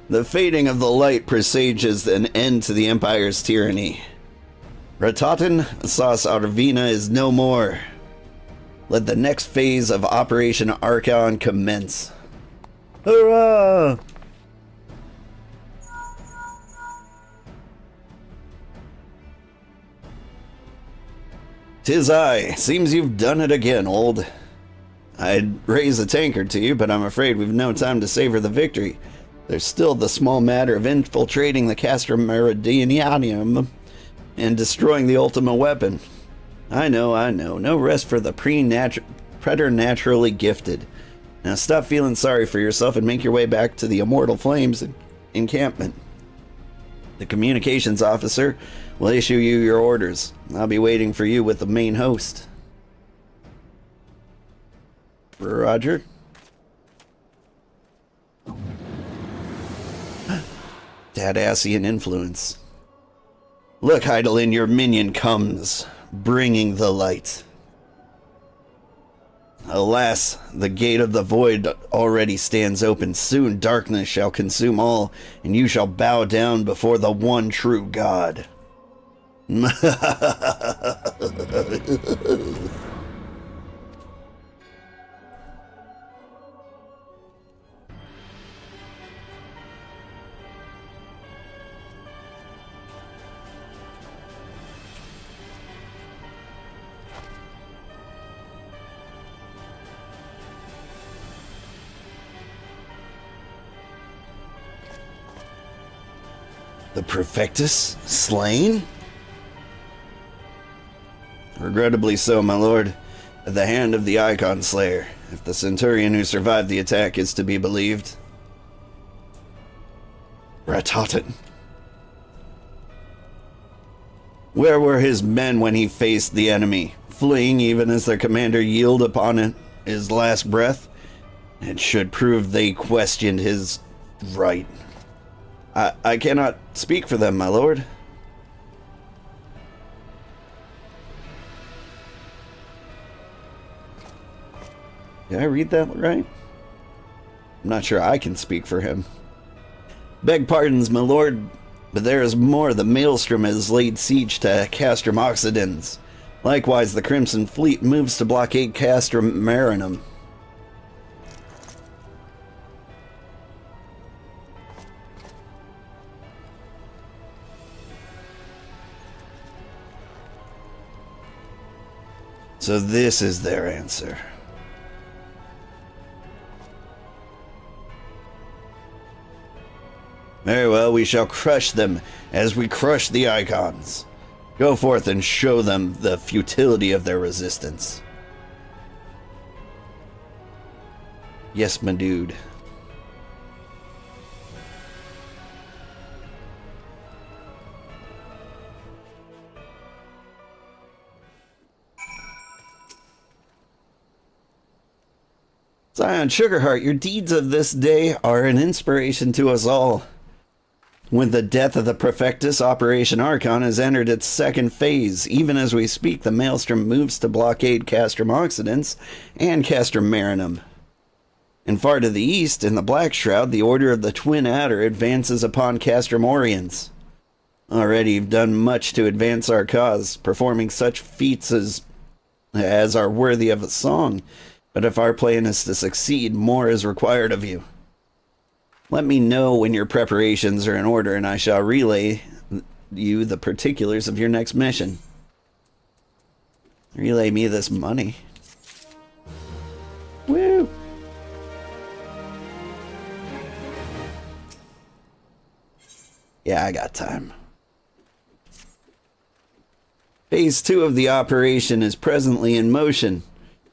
The fading of the light presages an end to the Empire's tyranny. Ratatan Sas Arvina is no more. Let the next phase of Operation Archon commence. Hurrah! "'Tis I. Seems you've done it again, old. I'd raise a tankard to you, but I'm afraid we've no time to savor the victory. There's still the small matter of infiltrating the Castrum Meridianium and destroying the Ultima weapon. I know. No rest for the preternaturally gifted. Now stop feeling sorry for yourself and make your way back to the Immortal Flames encampment. The communications officer will issue you your orders. I'll be waiting for you with the main host." Roger. Dadassian influence. "Look, Heidelin, your minion comes, bringing the light. Alas, the gate of the void already stands open. Soon darkness shall consume all, and you shall bow down before the one true God. The Prefectus slain? Regrettably so, my lord, at the hand of the Icon Slayer, if the Centurion who survived the attack is to be believed. Ratatin. Where were his men when he faced the enemy, fleeing even as their commander yielded upon his last breath? It should prove they questioned his right. I cannot speak for them, my lord. Did I read that right? I'm not sure I can speak for him. Beg pardons, my lord, but there is more. The Maelstrom has laid siege to Castrum Occidens. Likewise, the Crimson Fleet moves to blockade Castrum Marinum. So this is their answer. Very well, we shall crush them as we crush the Icons. Go forth and show them the futility of their resistance. Yes, my dude. Scion Sugarheart, your deeds of this day are an inspiration to us all. With the death of the Prefectus, Operation Archon has entered its second phase. Even as we speak, the Maelstrom moves to blockade Castrum Occidens and Castrum Marinum. And far to the east, in the Black Shroud, the Order of the Twin Adder advances upon Castrum Oriens. Already you've done much to advance our cause, performing such feats as are worthy of a song. But if our plan is to succeed, more is required of you. Let me know when your preparations are in order, and I shall relay you the particulars of your next mission. Relay me this money. Woo! Yeah, I got time. Phase 2 of the operation is presently in motion.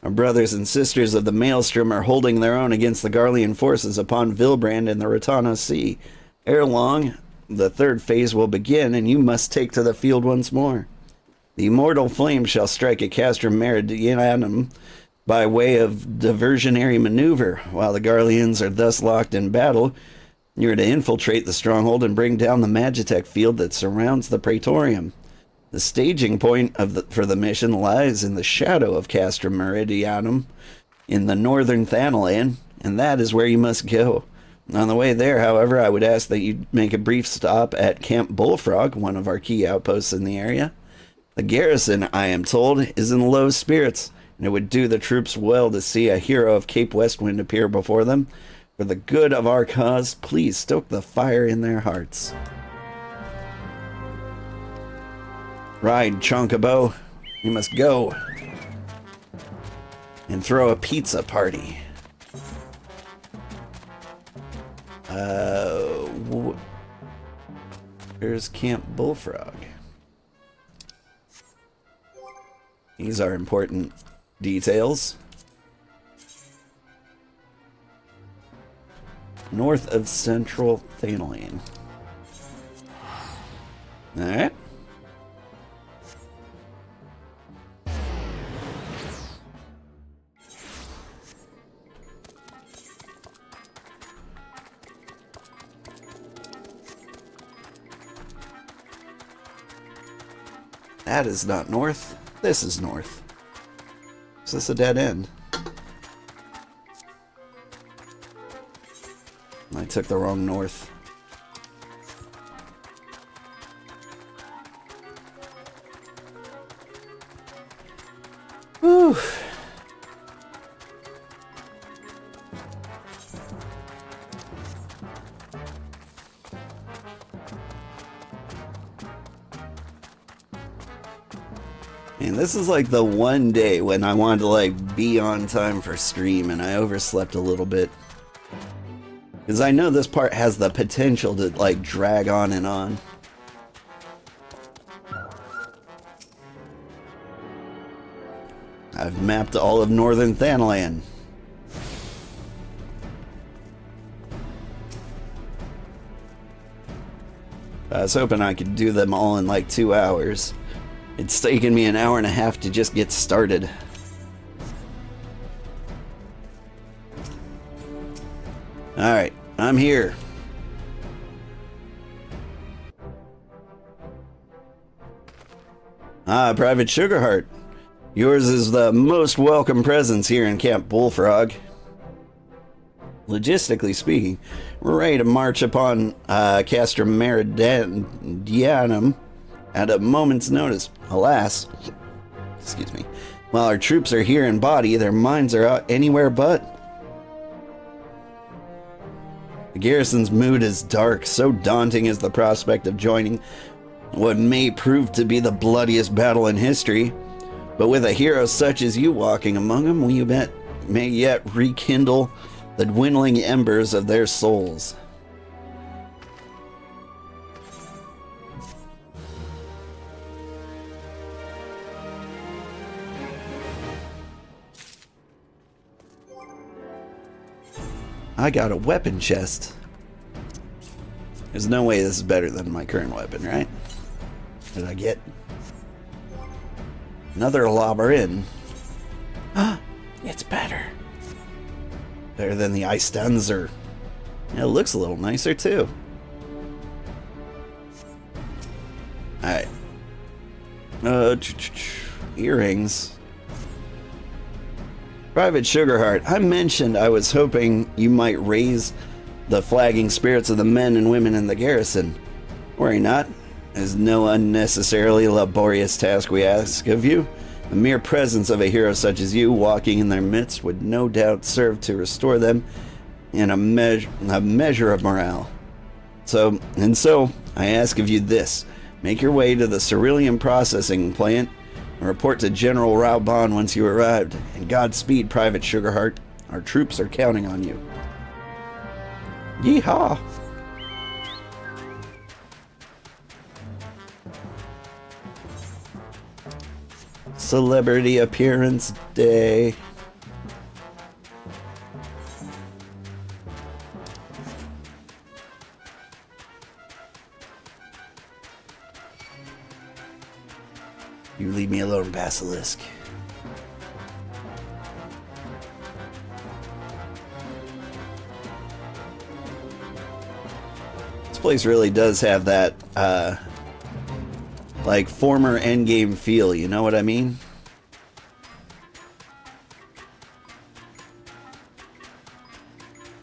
Our brothers and sisters of the Maelstrom are holding their own against the Garlean forces upon Vilbrand and the Ratana Sea. Ere long, the third phase will begin, and you must take to the field once more. The immortal flame shall strike at Castrum Meridianum by way of diversionary maneuver. While the Garleans are thus locked in battle, you are to infiltrate the stronghold and bring down the Magitech field that surrounds the Praetorium. The staging point for the mission lies in the shadow of Castrum Meridianum in the northern Thanalan, and that is where you must go. On the way there, however, I would ask that you make a brief stop at Camp Bullfrog, one of our key outposts in the area. The garrison, I am told, is in low spirits, and it would do the troops well to see a hero of Cape Westwind appear before them. For the good of our cause, please stoke the fire in their hearts. Ride, Chonkabo. You must go. And throw a pizza party. Where's Camp Bullfrog? These are important details. North of Central Thanalan. Alright. That is not north. This is north. Is this a dead end? I took the wrong north. And this is like the one day when I wanted to like be on time for stream and I overslept a little bit. Because I know this part has the potential to like drag on and on. I've mapped all of northern Thanalan. I was hoping I could do them all in like 2 hours. It's taken me an hour and a half to just get started. Alright, I'm here. Ah, Private Sugarheart. Yours is the most welcome presence here in Camp Bullfrog. Logistically speaking, we're ready to march upon Castrum Meridianum at a moment's notice. Alas, excuse me, while our troops are here in body, their minds are out anywhere but. The garrison's mood is dark, so daunting is the prospect of joining what may prove to be the bloodiest battle in history. But with a hero such as you walking among them, we may yet rekindle the dwindling embers of their souls. I got a weapon chest. There's no way this is better than my current weapon, right? What did I get? Another Labyrin. It's better. Better than the Eistanzer. Yeah, it looks a little nicer too. Alright. Earrings. Private Sugarheart, I mentioned I was hoping you might raise the flagging spirits of the men and women in the garrison. Worry not. There's no unnecessarily laborious task we ask of you. The mere presence of a hero such as you walking in their midst would no doubt serve to restore them in a measure of morale. So I ask of you this. Make your way to the Cerulean processing plant and report to General Raubon once you arrived. And Godspeed, Private Sugarheart. Our troops are counting on you. Yeehaw! Celebrity Appearance Day. You leave me alone, Basilisk. This place really does have that, like former endgame feel, you know what I mean?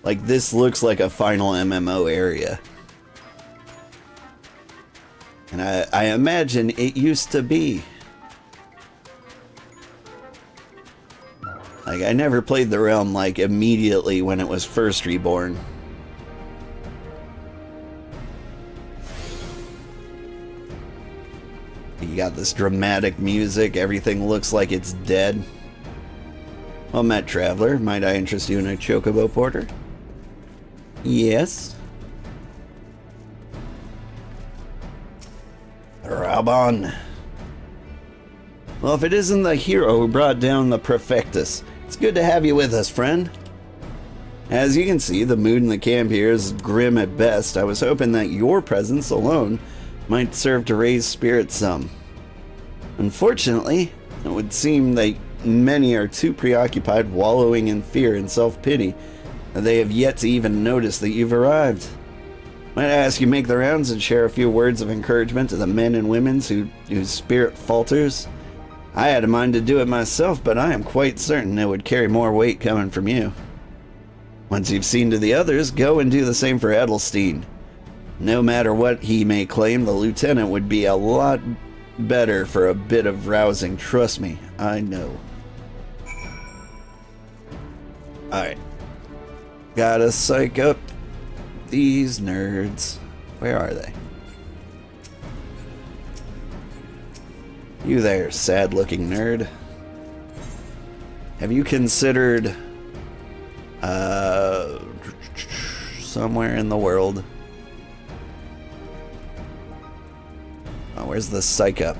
Like this looks like a final MMO area. And I imagine it used to be. Like I never played the Realm like immediately when it was first reborn. You got this dramatic music, everything looks like it's dead. Well met, traveler. Might I interest you in a chocobo porter? Yes. Raubon. Well, if it isn't the hero who brought down the Prefectus, it's good to have you with us, friend. As you can see, the mood in the camp here is grim at best. I was hoping that your presence alone might serve to raise spirits some. Unfortunately, it would seem that many are too preoccupied wallowing in fear and self-pity that they have yet to even notice that you've arrived. Might I ask you make the rounds and share a few words of encouragement to the men and women whose spirit falters? I had a mind to do it myself, but I am quite certain it would carry more weight coming from you. Once you've seen to the others, go and do the same for Edelstein. No matter what he may claim, the lieutenant would be a lot better for a bit of rousing. Trust me, I know. Alright. Gotta psych up these nerds. Where are they? You there, sad-looking nerd. Have you considered, somewhere in the world? Oh, where's the psych up?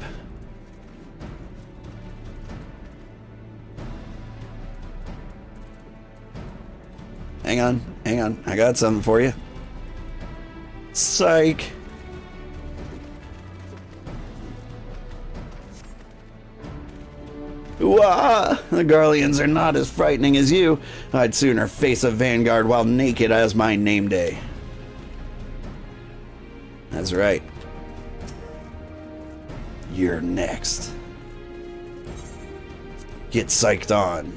Hang on, hang on. I got something for you. Psych. Wah! The Garleans are not as frightening as you. I'd sooner face a vanguard while naked as my name day. That's right. You're next. Get psyched on.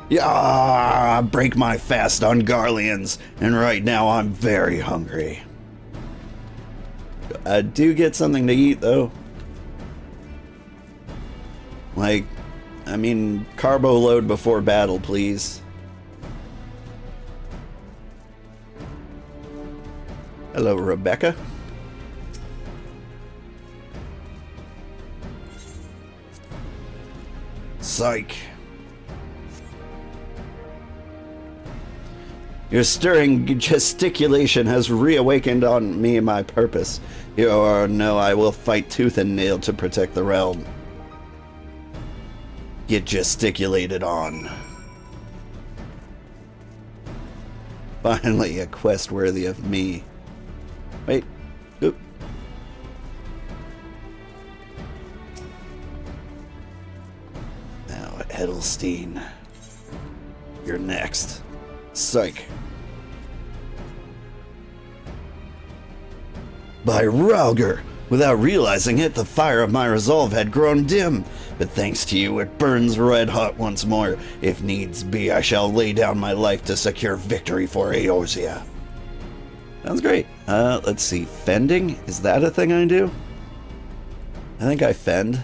Yeah, break my fast on Garleans, and right now I'm very hungry. I do get something to eat, though. Like, I mean, carbo load before battle, please. Hello, Rebecca. Psych. Your stirring gesticulation has reawakened on me my purpose. You know I will fight tooth and nail to protect the realm. Get gesticulated on. Finally, a quest worthy of me. Wait. Oop. Now, Edelstein. You're next. Psych. By Rauger! Without realizing it, the fire of my resolve had grown dim. But thanks to you, it burns red hot once more. If needs be, I shall lay down my life to secure victory for Eorzea. Sounds great. Let's see. Fending? Is that a thing I do? I think I fend.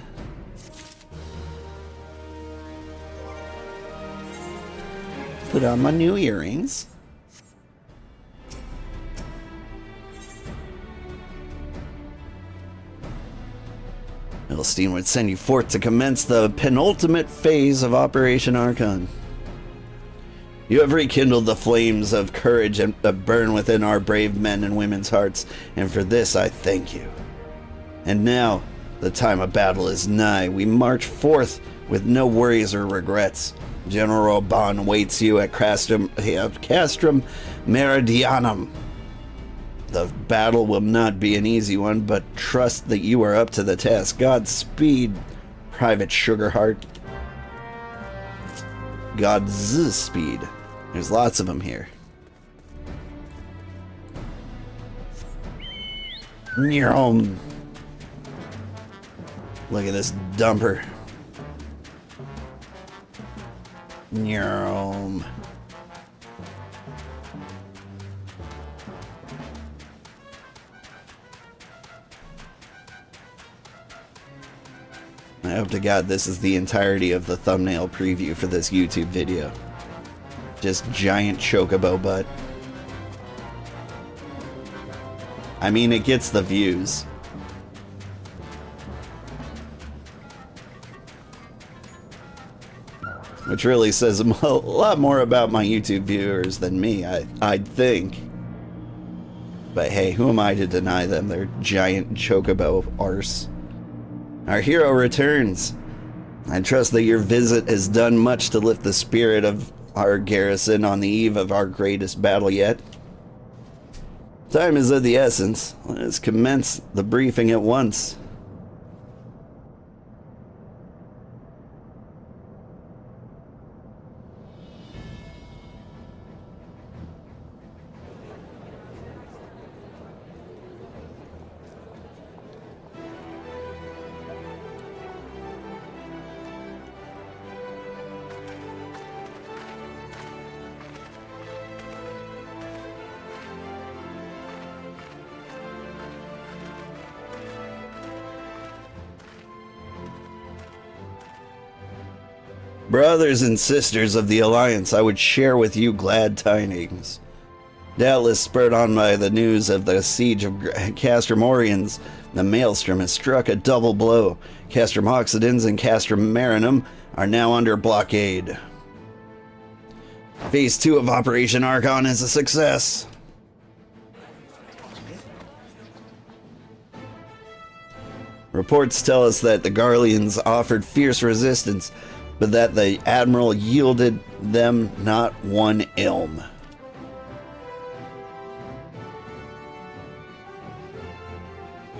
Put on my new earrings. Edelstein would send you forth to commence the penultimate phase of Operation Archon. You have rekindled the flames of courage that burn within our brave men and women's hearts, and for this I thank you. And now, the time of battle is nigh. We march forth with no worries or regrets. General Bon awaits you at Castrum Meridianum. The battle will not be an easy one, but trust that you are up to the task. Godspeed, Private Sugarheart. Godspeed. There's lots of them here. Nyom. Look at this dumper. Nyom. I hope to God this is the entirety of the thumbnail preview for this YouTube video. Just giant chocobo butt. I mean, it gets the views. Which really says a lot more about my YouTube viewers than me, I'd think. But hey, who am I to deny them their giant chocobo arse? Our hero returns. I trust that your visit has done much to lift the spirit of our garrison on the eve of our greatest battle yet. Time is of the essence. Let's commence the briefing at once. Brothers and sisters of the Alliance, I would share with you glad tidings. Doubtless spurred on by the news of the siege of Castrum Oriens, the Maelstrom has struck a double blow. Castrum Oxidans and Castrum Marinum are now under blockade. Phase 2 of Operation Archon is a success. Reports tell us that the Garleans offered fierce resistance, but that the Admiral yielded them not one ilm.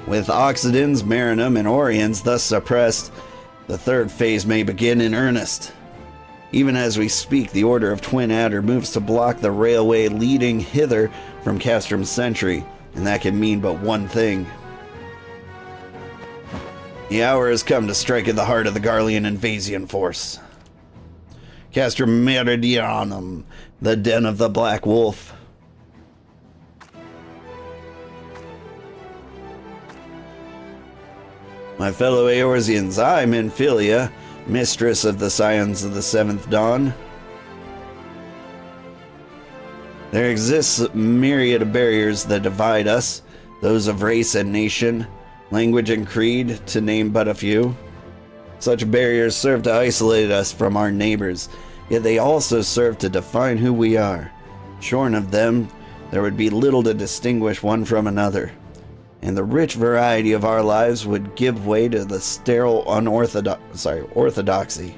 With Oxidans, Marinum, and Oriens thus suppressed, the third phase may begin in earnest. Even as we speak, the Order of Twin Adder moves to block the railway leading hither from Castrum Sentry, and that can mean but one thing. The hour has come to strike at the heart of the Garlean invasion force. Castrum Meridianum, the den of the Black Wolf. My fellow Eorzeans, I'm Infilia, mistress of the Scions of the Seventh Dawn. There exists myriad of barriers that divide us, those of race and nation, language and creed, to name but a few. Such barriers serve to isolate us from our neighbors, yet they also serve to define who we are. Shorn of them, there would be little to distinguish one from another, and the rich variety of our lives would give way to the sterile orthodoxy.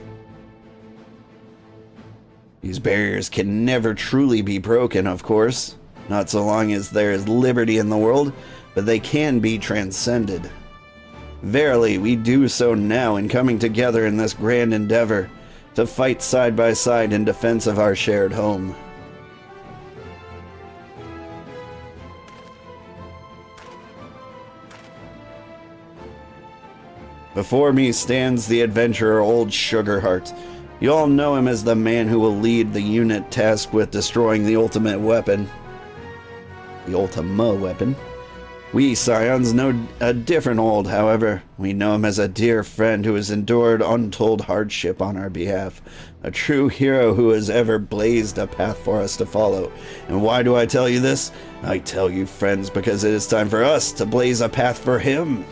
These barriers can never truly be broken, of course, not so long as there is liberty in the world, but they can be transcended. Verily, we do so now in coming together in this grand endeavor to fight side by side in defense of our shared home. Before me stands the adventurer Old Sugarheart. You all know him as the man who will lead the unit tasked with destroying the ultimate weapon. The Ultima weapon. We Scions know a different Old, however. We know him as a dear friend who has endured untold hardship on our behalf. A true hero who has ever blazed a path for us to follow. And why do I tell you this? I tell you, friends, because it is time for us to blaze a path for him.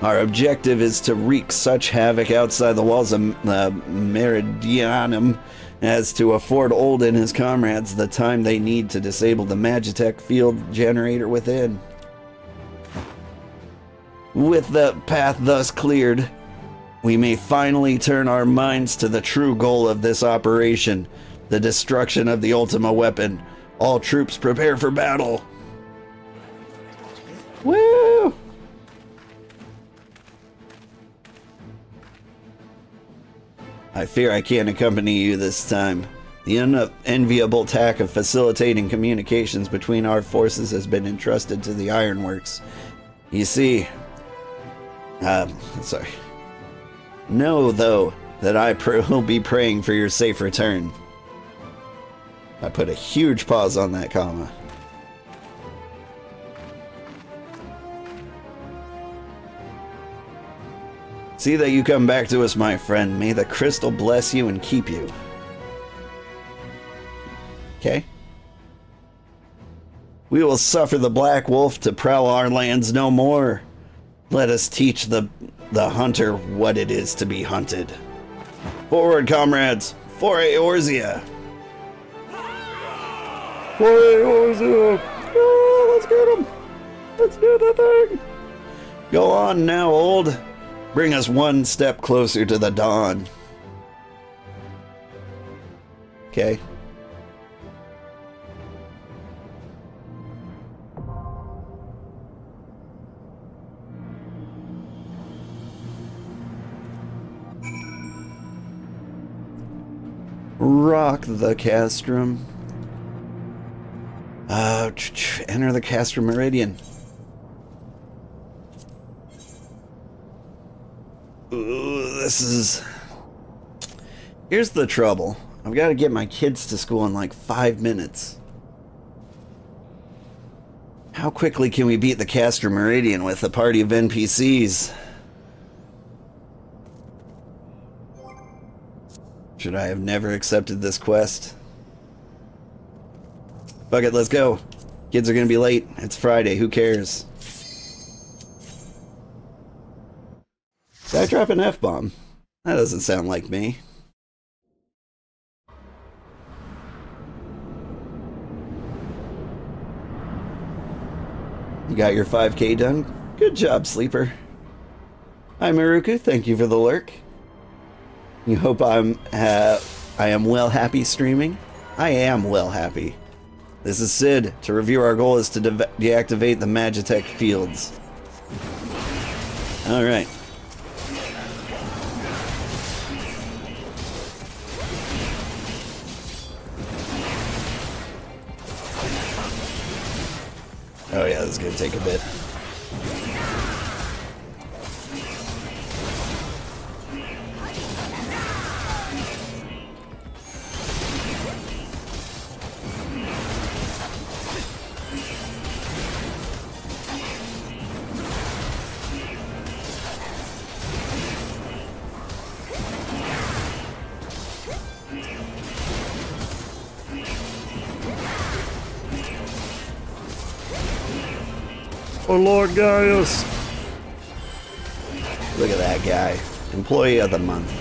Our objective is to wreak such havoc outside the walls of Meridianum as to afford Old and his comrades the time they need to disable the Magitech field generator within. With the path thus cleared, we may finally turn our minds to the true goal of this operation, the destruction of the Ultima weapon. All troops prepare for battle. Woo! I fear I can't accompany you this time. The unenviable task of facilitating communications between our forces has been entrusted to the Ironworks. You see, know, though, that I will be praying for your safe return. I put a huge pause on that comma. See that you come back to us, my friend. May the crystal bless you and keep you. Okay? We will suffer the Black Wolf to prowl our lands no more. Let us teach the hunter what it is to be hunted. Forward, comrades! For Eorzea! For Eorzea! Oh, let's get him! Let's do the thing! Go on now, Old. Bring us one step closer to the dawn. Okay. Rock the castrum. Enter the castrum meridian. Ooh, this is... Here's the trouble. I've got to get my kids to school in like 5 minutes. How quickly can we beat the Castrum Meridian with a party of NPCs? Should I have never accepted this quest? Fuck it, let's go. Kids are gonna be late. It's Friday, who cares? Did I drop an F-bomb? That doesn't sound like me. You got your 5K done? Good job, Sleeper. Hi, Maruku. Thank you for the lurk. You hope I am well happy streaming? I am well happy. This is Sid. To review, our goal is to deactivate the Magitech fields. Alright. Oh yeah, this is gonna take a bit. Oh Lord Gaius! Look at that guy. Employee of the month.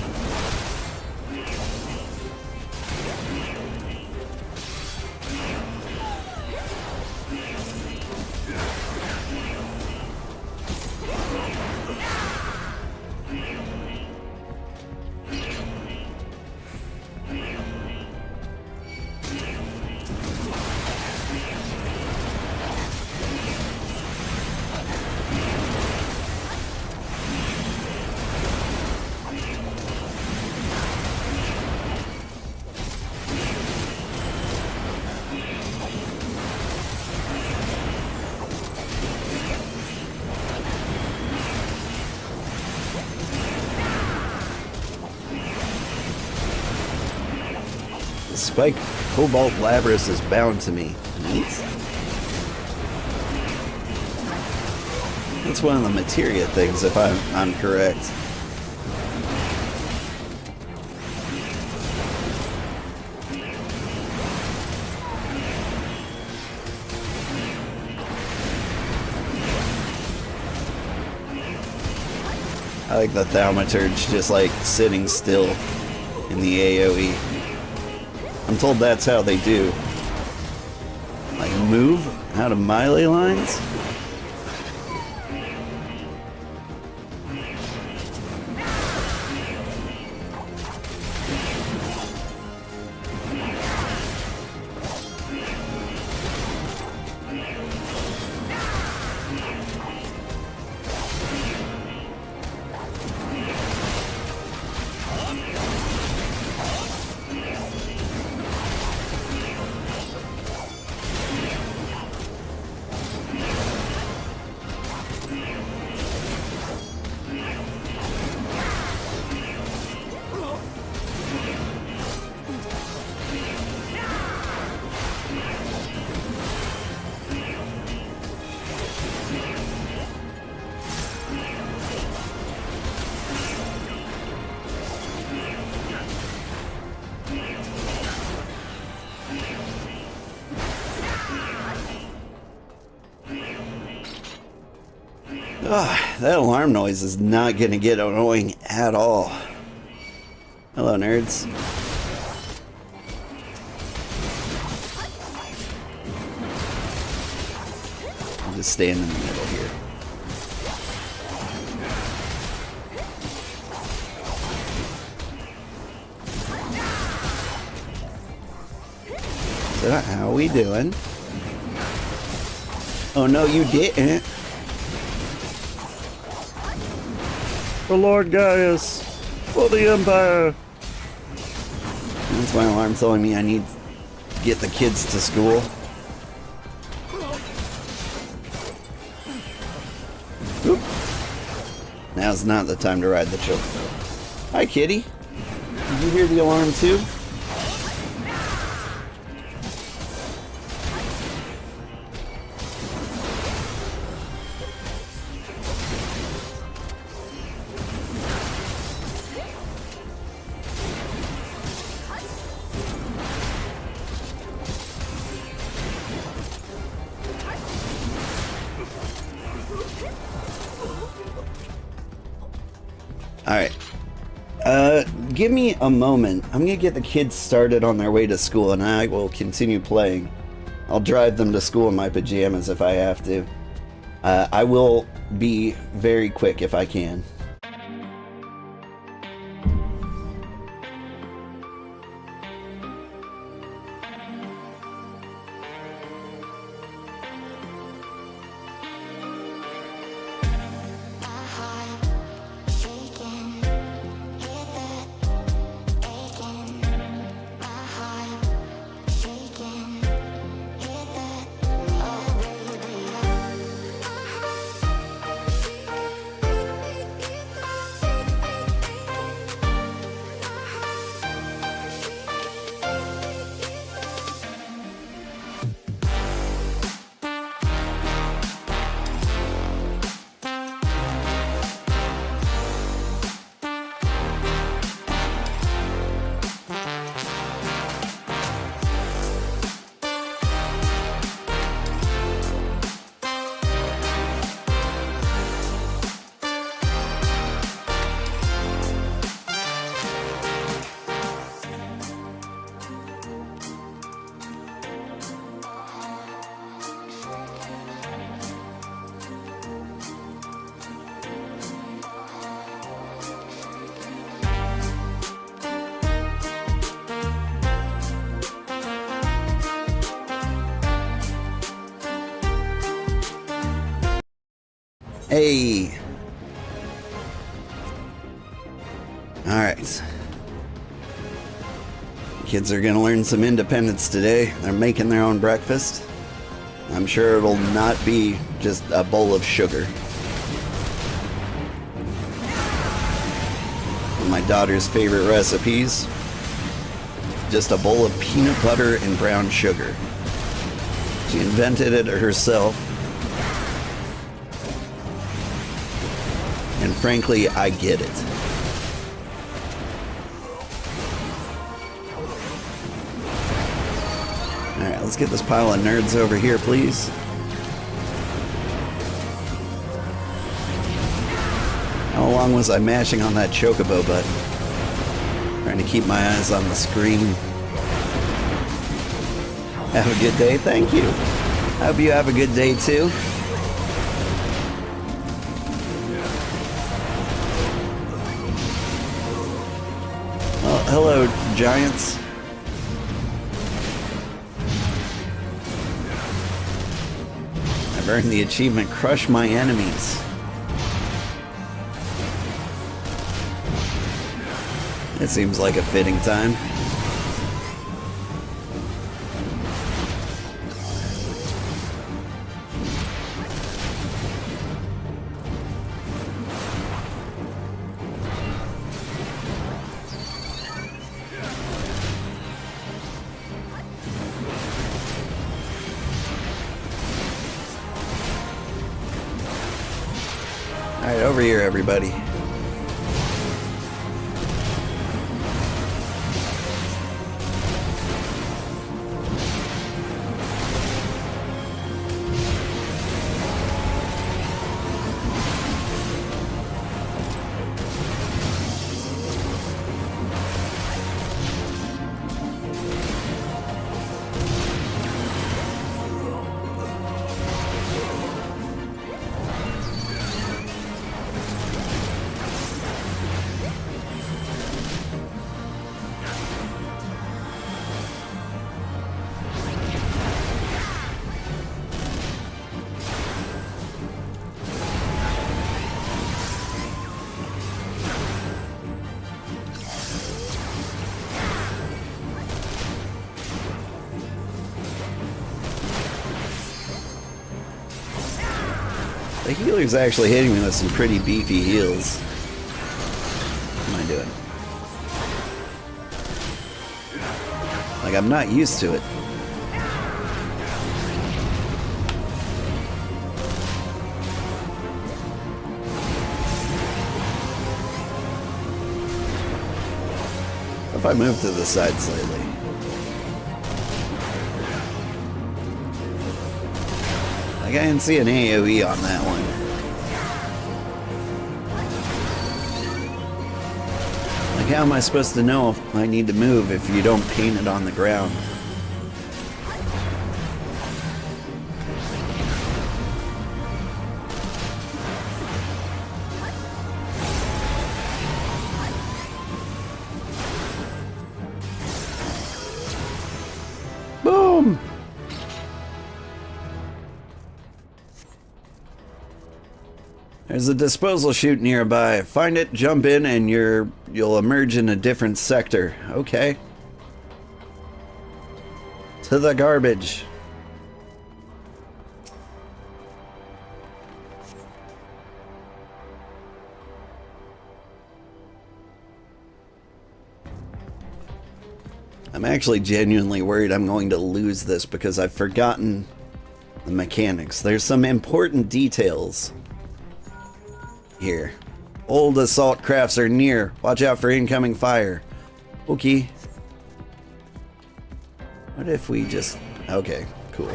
Spike Cobalt Labras is bound to me. Neat. That's one of the materia things, if I'm correct. I like the Thaumaturge just like sitting still in the AoE. I'm told that's how they do. Like move out of melee lines? That alarm noise is not going to get annoying at all. Hello, nerds. I'll just stand in the middle here. So how we doing? Oh no, you didn't. For Lord Gaius, for the Empire. That's my alarm telling me I need to get the kids to school. Oop. Now's not the time to ride the children. Hi, kitty. Did you hear the alarm too? Alright. Give me a moment. I'm gonna get the kids started on their way to school, and I will continue playing. I'll drive them to school in my pajamas if I have to. I will be very quick if I can. Hey. Alright. Kids are gonna learn some independence today. They're making their own breakfast. I'm sure it'll not be just a bowl of sugar. One of my daughter's favorite recipes. Just a bowl of peanut butter and brown sugar. She invented it herself. And frankly, I get it. Alright, let's get this pile of nerds over here, please. How long was I mashing on that chocobo button? Trying to keep my eyes on the screen. Have a good day, thank you. I hope you have a good day too. Well, hello, giants. I've earned the achievement, Crush My Enemies. It seems like a fitting time. Alright, over here, everybody. The healer's actually hitting me with some pretty beefy heals. What am I doing? Like, I'm not used to it. What if I move to the side slightly? Like, I didn't see an AoE on that one. Like, how am I supposed to know if I need to move if you don't paint it on the ground? Boom! There's a disposal chute nearby. Find it, jump in, and you'll emerge in a different sector. Okay. To the garbage. I'm actually genuinely worried I'm going to lose this because I've forgotten the mechanics. There's some important details here. Old assault crafts are near. Watch out for incoming fire. Okay. What if we just... Okay, cool.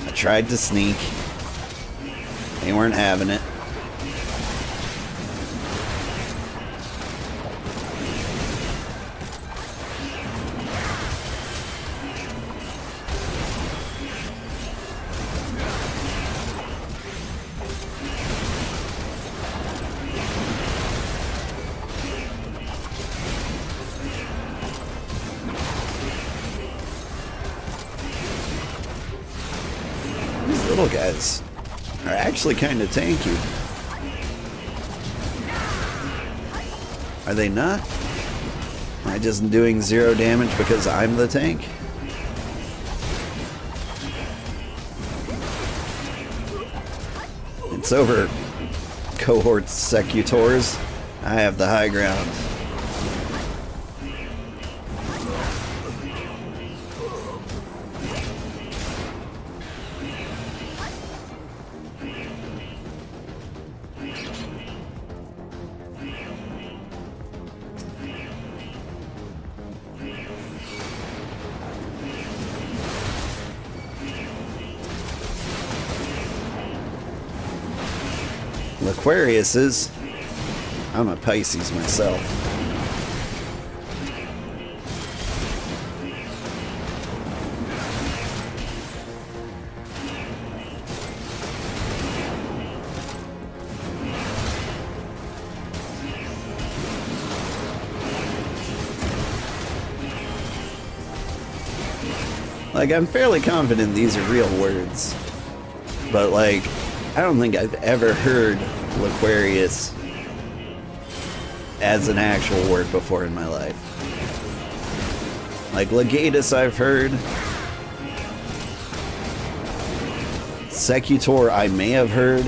I tried to sneak. They weren't having it. Little guys are actually kind of tanky. Are they not? Am I just doing 0 damage because I'm the tank? It's over, cohort secutors. I have the high ground. Aquariuses. I'm a Pisces myself. Like, I'm fairly confident these are real words, but like, I don't think I've ever heard Aquarius as an actual word before in my life. Like Legatus I've heard. Secutor I may have heard.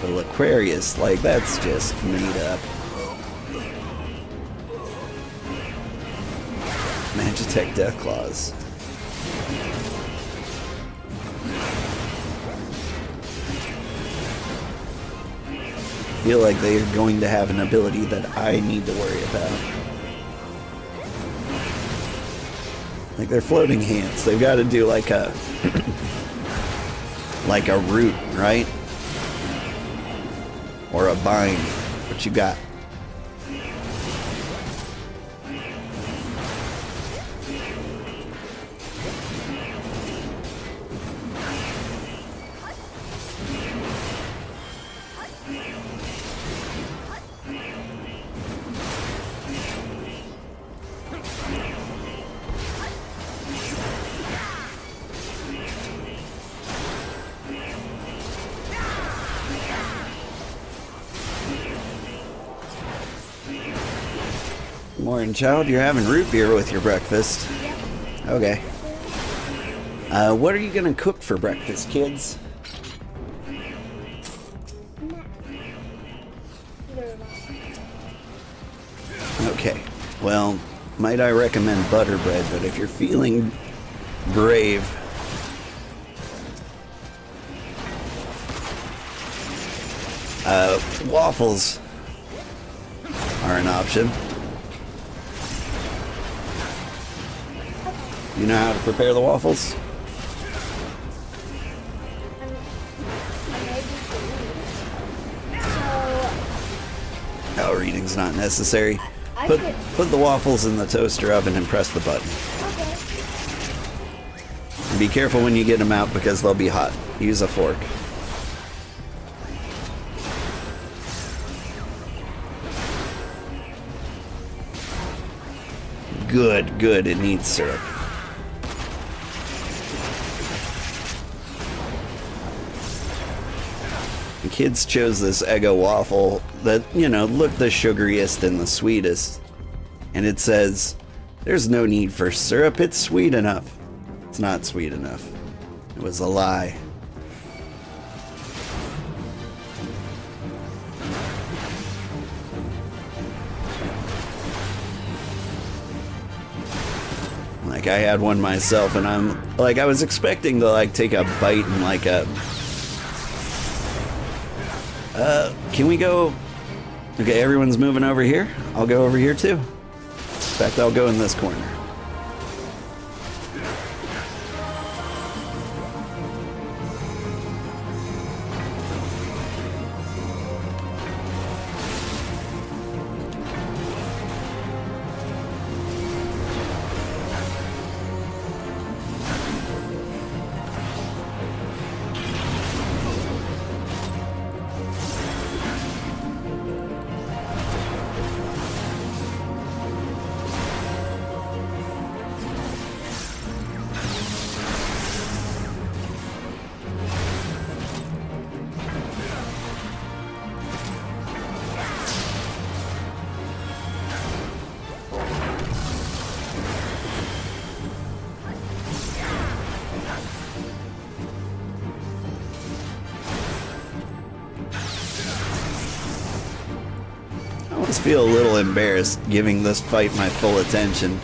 But Aquarius, like, that's just made up. Magitech Deathclaws. I feel like they are going to have an ability that I need to worry about. Like, they're floating hands. They've got to do like a like a root, right? Or a bind. What you got? Morning, child. You're having root beer with your breakfast. Okay. What are you gonna cook for breakfast, kids? Okay. Well, might I recommend butter bread, but if you're feeling brave, waffles are an option. You know how to prepare the waffles? Oh, reading's not necessary. Put the waffles in the toaster oven and press the button. Okay. And be careful when you get them out because they'll be hot. Use a fork. Good, good. It needs syrup. The kids chose this Eggo waffle that, you know, looked the sugariest and the sweetest. And it says, there's no need for syrup, it's sweet enough. It's not sweet enough. It was a lie. Like, I had one myself, and I'm like, I was expecting to like take a bite and like a can we go? Okay, everyone's moving over here. I'll go over here too. In fact, I'll go in this corner. I always feel a little embarrassed giving this fight my full attention.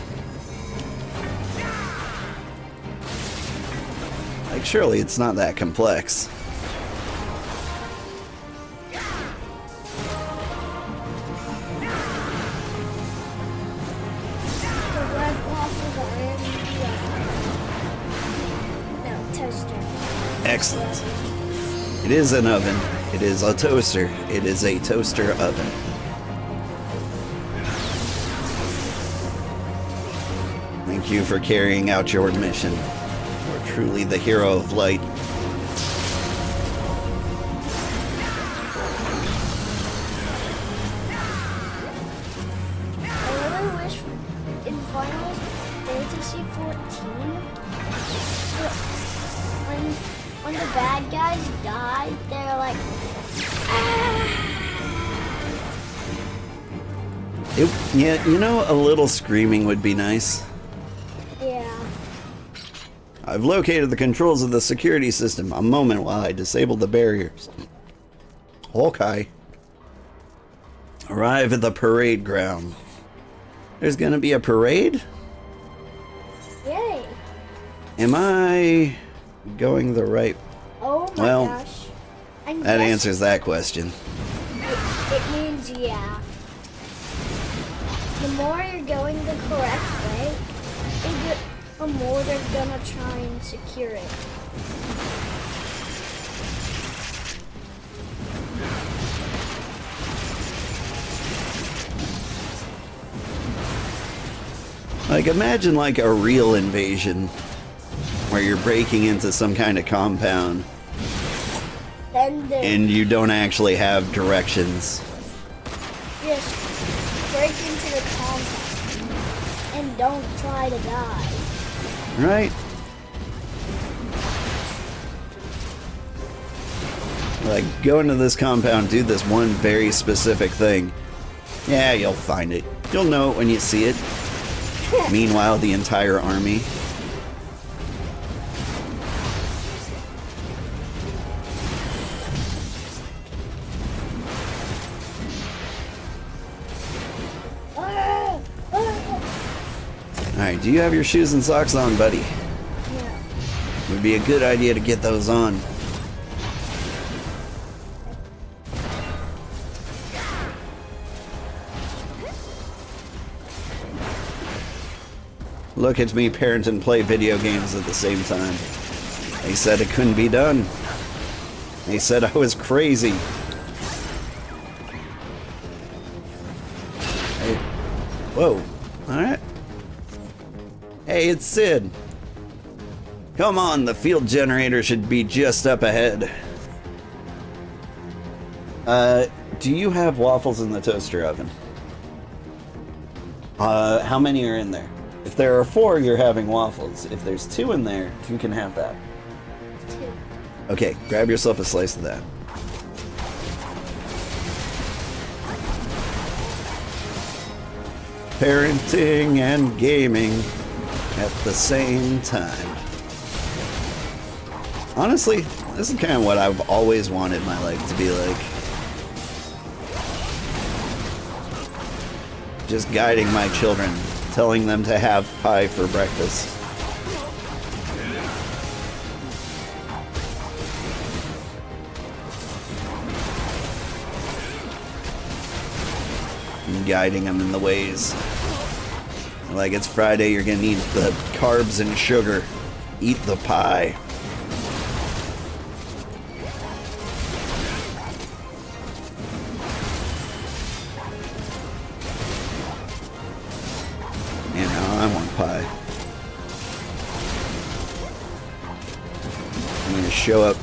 Like, surely it's not that complex. Excellent. It is an oven. It is a toaster. It is a toaster oven. Thank you for carrying out your mission. You're truly the hero of light. I really wish in Final Fantasy XIV, when the bad guys died, they're like, Yeah, you know, a little screaming would be nice. yeah. I've located the controls of the security system. A moment while I disable the barriers. Okay. Arrive at the parade ground. There's gonna be a parade? Yay. Am I going the right? Oh my Well, gosh. that answers that question. It means yeah. The more you're going the correct way, the more they're gonna try and secure it. Like, imagine like a real invasion where you're breaking into some kind of compound and you don't actually have directions. Just break into the compound and don't try to die. Right? Like, go into this compound, do this one very specific thing. Yeah, you'll find it. You'll know it when you see it. Meanwhile, the entire army. Alright, do you have your shoes and socks on, buddy? Yeah. Would be a good idea to get those on. Look at me parent and play video games at the same time. They said it couldn't be done. They said I was crazy. Whoa. Alright. Hey, it's Sid. Come on, the field generator should be just up ahead. Do you have waffles in the toaster oven? How many are in there? If there are 4, you're having waffles. If there's 2 in there, you can have that. 2. Okay, grab yourself a slice of that. Parenting and gaming at the same time. Honestly, this is kind of what I've always wanted my life to be like. Just guiding my children, telling them to have pie for breakfast. And guiding them in the ways. Like, it's Friday, you're gonna need the carbs and sugar. Eat the pie. I want pie. I'm gonna show up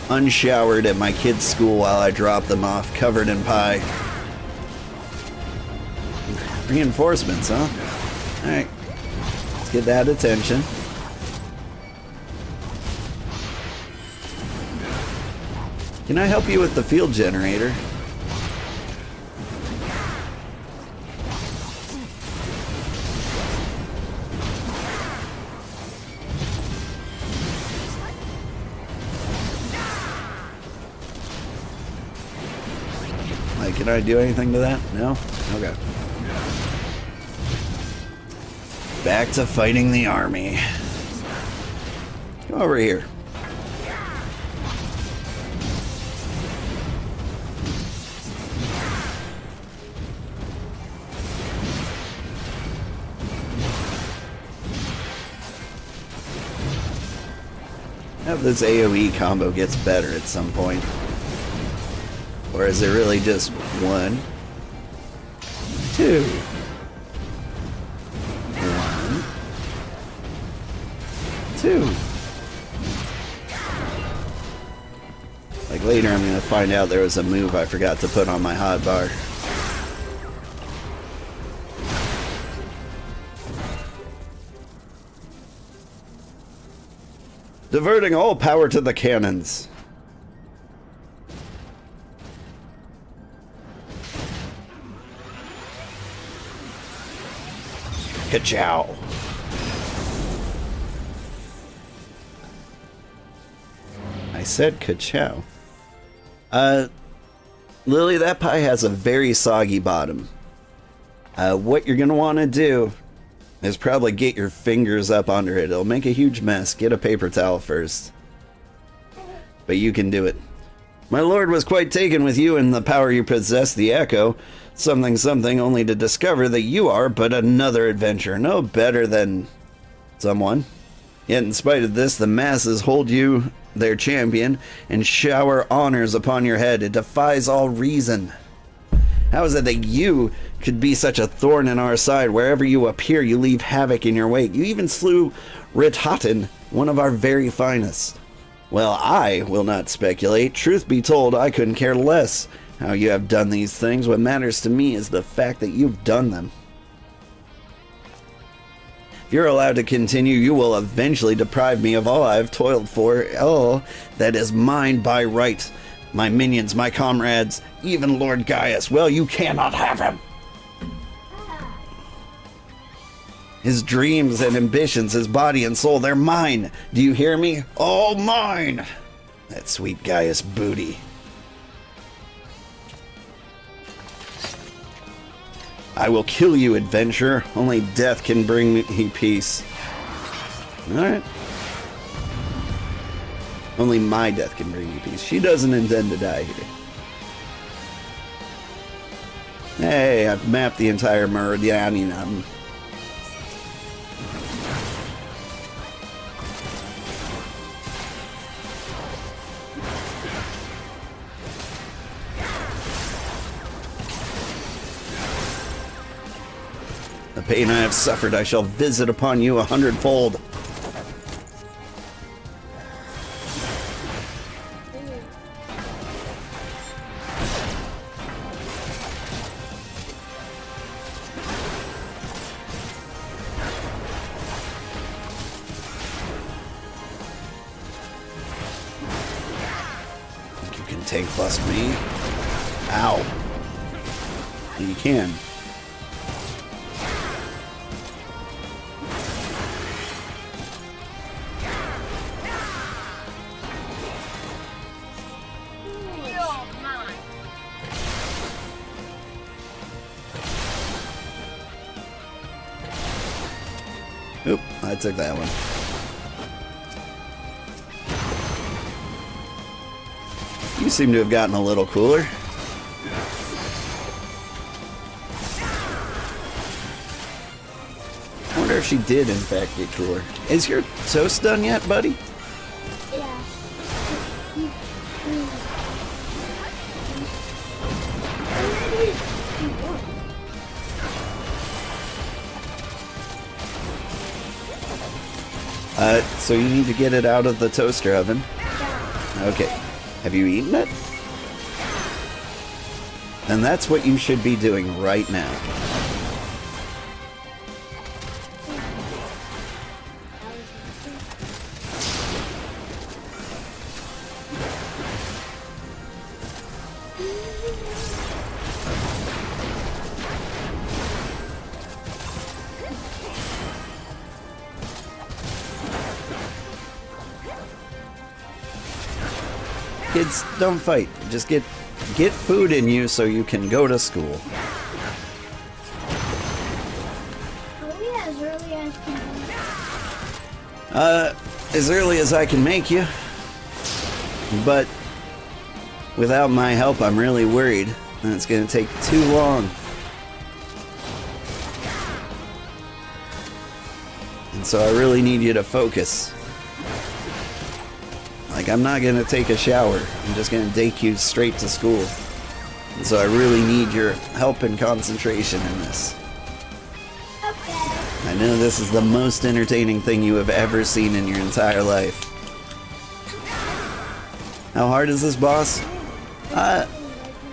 unshowered at my kids' school while I drop them off, covered in pie. Reinforcements, huh? Alright. Let's get that attention. Can I help you with the field generator? Can I do anything to that? No? Okay. Back to fighting the army. Come over here. I hope this AoE combo gets better at some point. Or is it really just 1, 2, 1, 2? Like later I'm gonna find out there was a move I forgot to put on my hotbar. Diverting all power to the cannons. Ka-chow. I said ka-chow. Lily, that pie has a very soggy bottom. What you're gonna want to do is probably get your fingers up under it. It'll make a huge mess. Get a paper towel first. But you can do it. My lord was quite taken with you and the power you possess, the Echo. Something something, only to discover that you are but another adventurer, no better than someone. Yet in spite of this, the masses hold you their champion and shower honors upon your head. It defies all reason. How is it that you could be such a thorn in our side? Wherever you appear, you leave havoc in your wake. You even slew Rithaten, one of our very finest. Well, I will not speculate. Truth be told, I couldn't care less how you have done these things. What matters to me is the fact that you've done them. If you're allowed to continue, you will eventually deprive me of all I've toiled for, all that is mine by right. My minions, my comrades, even Lord Gaius. Well, you cannot have him. His dreams and ambitions, his body and soul, they're mine. Do you hear me? All mine. That sweet Gaius booty. I will kill you, adventurer. Only death can bring me peace. Alright. Only my death can bring me peace. She doesn't intend to die here. Hey, I've mapped the entire Meridianum. The pain I have suffered I shall visit upon you 100-fold. Think you can tank bust me? Ow. You can. Oop, I took that one. You seem to have gotten a little cooler. I wonder if she did, in fact, get cooler. Is your toast done yet, buddy? Yeah. So you need to get it out of the toaster oven. Okay. Have you eaten it? And that's what you should be doing right now. Kids, don't fight. Just get food in you so you can go to school. As early as I can make you. But without my help, I'm really worried that it's going to take too long. And so I really need you to focus. Like, I'm not gonna take a shower. I'm just gonna take you straight to school. And so I really need your help and concentration in this. Okay. I know this is the most entertaining thing you have ever seen in your entire life. How hard is this boss?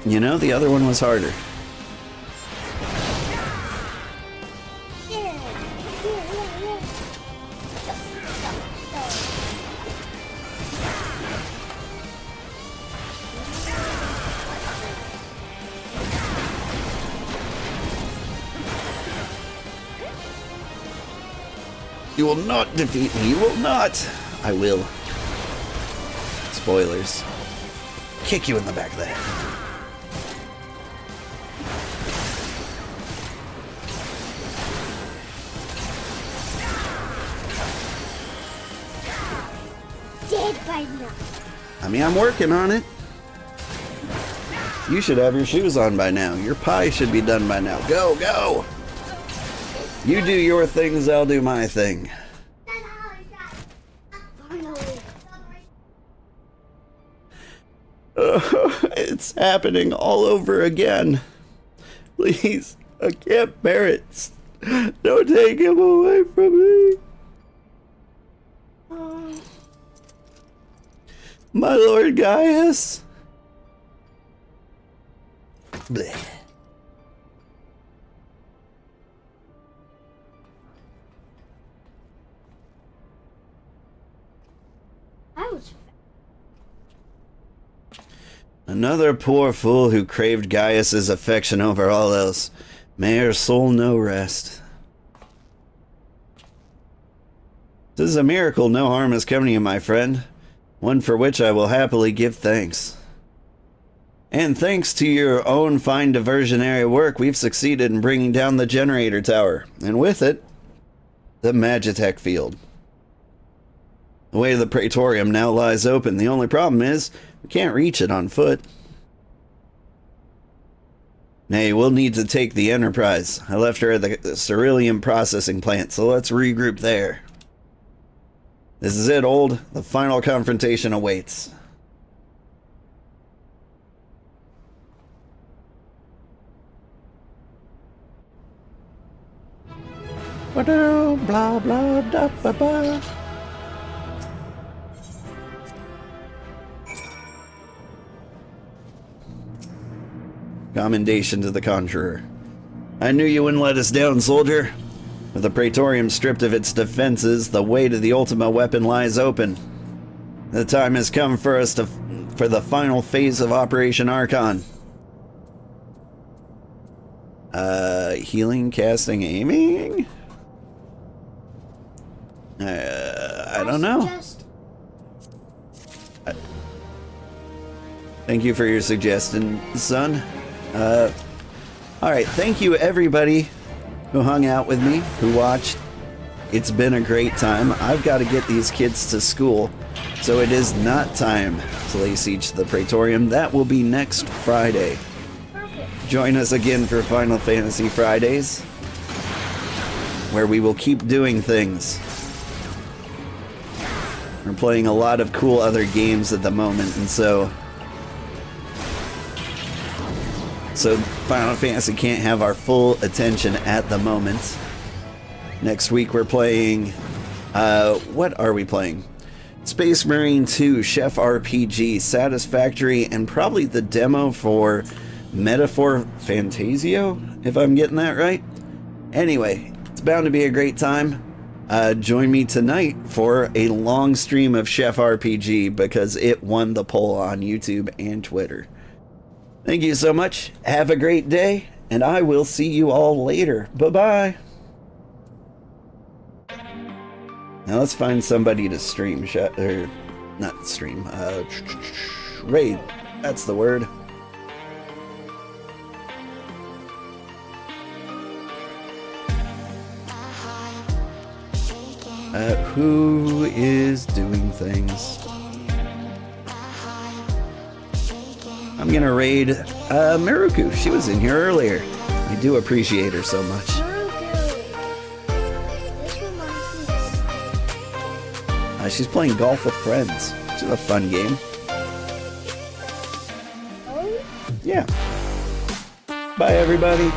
You know, the other one was harder. You will not defeat me. You will not. I will. Spoilers. Kick you in the back of the head. Dead by now. I mean, I'm working on it. You should have your shoes on by now. Your pie should be done by now. Go, go! You do your things, I'll do my thing. It's happening all over again. Please, I can't bear it. Don't take him away from me. My Lord Gaius. Blech. Another poor fool who craved Gaius's affection over all else. May her soul know rest. This is a miracle no harm has come to you, my friend. One for which I will happily give thanks. And thanks to your own fine diversionary work, we've succeeded in bringing down the generator tower. And with it, the Magitech field. The way to the Praetorium now lies open. The only problem is, we can't reach it on foot. Nay, we'll need to take the Enterprise. I left her at the Cerulean processing plant, so let's regroup there. This is it, old. The final confrontation awaits. Blah blah da ba ba. Commendation to the Conjurer. I knew you wouldn't let us down, soldier. With the Praetorium stripped of its defenses, the way to the Ultima weapon lies open. The time has come for us for the final phase of Operation Archon. Healing, casting, aiming? I don't know. Thank you for your suggestion, son. Alright, thank you everybody who hung out with me, who watched. It's been a great time. I've got to get these kids to school, so it is not time to lay siege to the Praetorium. That will be next Friday. Join us again for Final Fantasy Fridays, where we will keep doing things. We're playing a lot of cool other games at the moment, and so Final Fantasy can't have our full attention at the moment. Next week we're playing, what are we playing? Space Marine 2, Chef RPG, Satisfactory, and probably the demo for Metaphor Fantasio, if I'm getting that right. Anyway, it's bound to be a great time. Join me tonight for a long stream of Chef RPG because it won the poll on YouTube and Twitter. Thank you so much. Have a great day, and I will see you all later. Bye-bye. Now let's find somebody to stream, or not stream, raid. That's the word. Who is doing things? I'm gonna raid Miruku. She was in here earlier. I do appreciate her so much. She's playing golf with friends, which is a fun game. Yeah. Bye, everybody.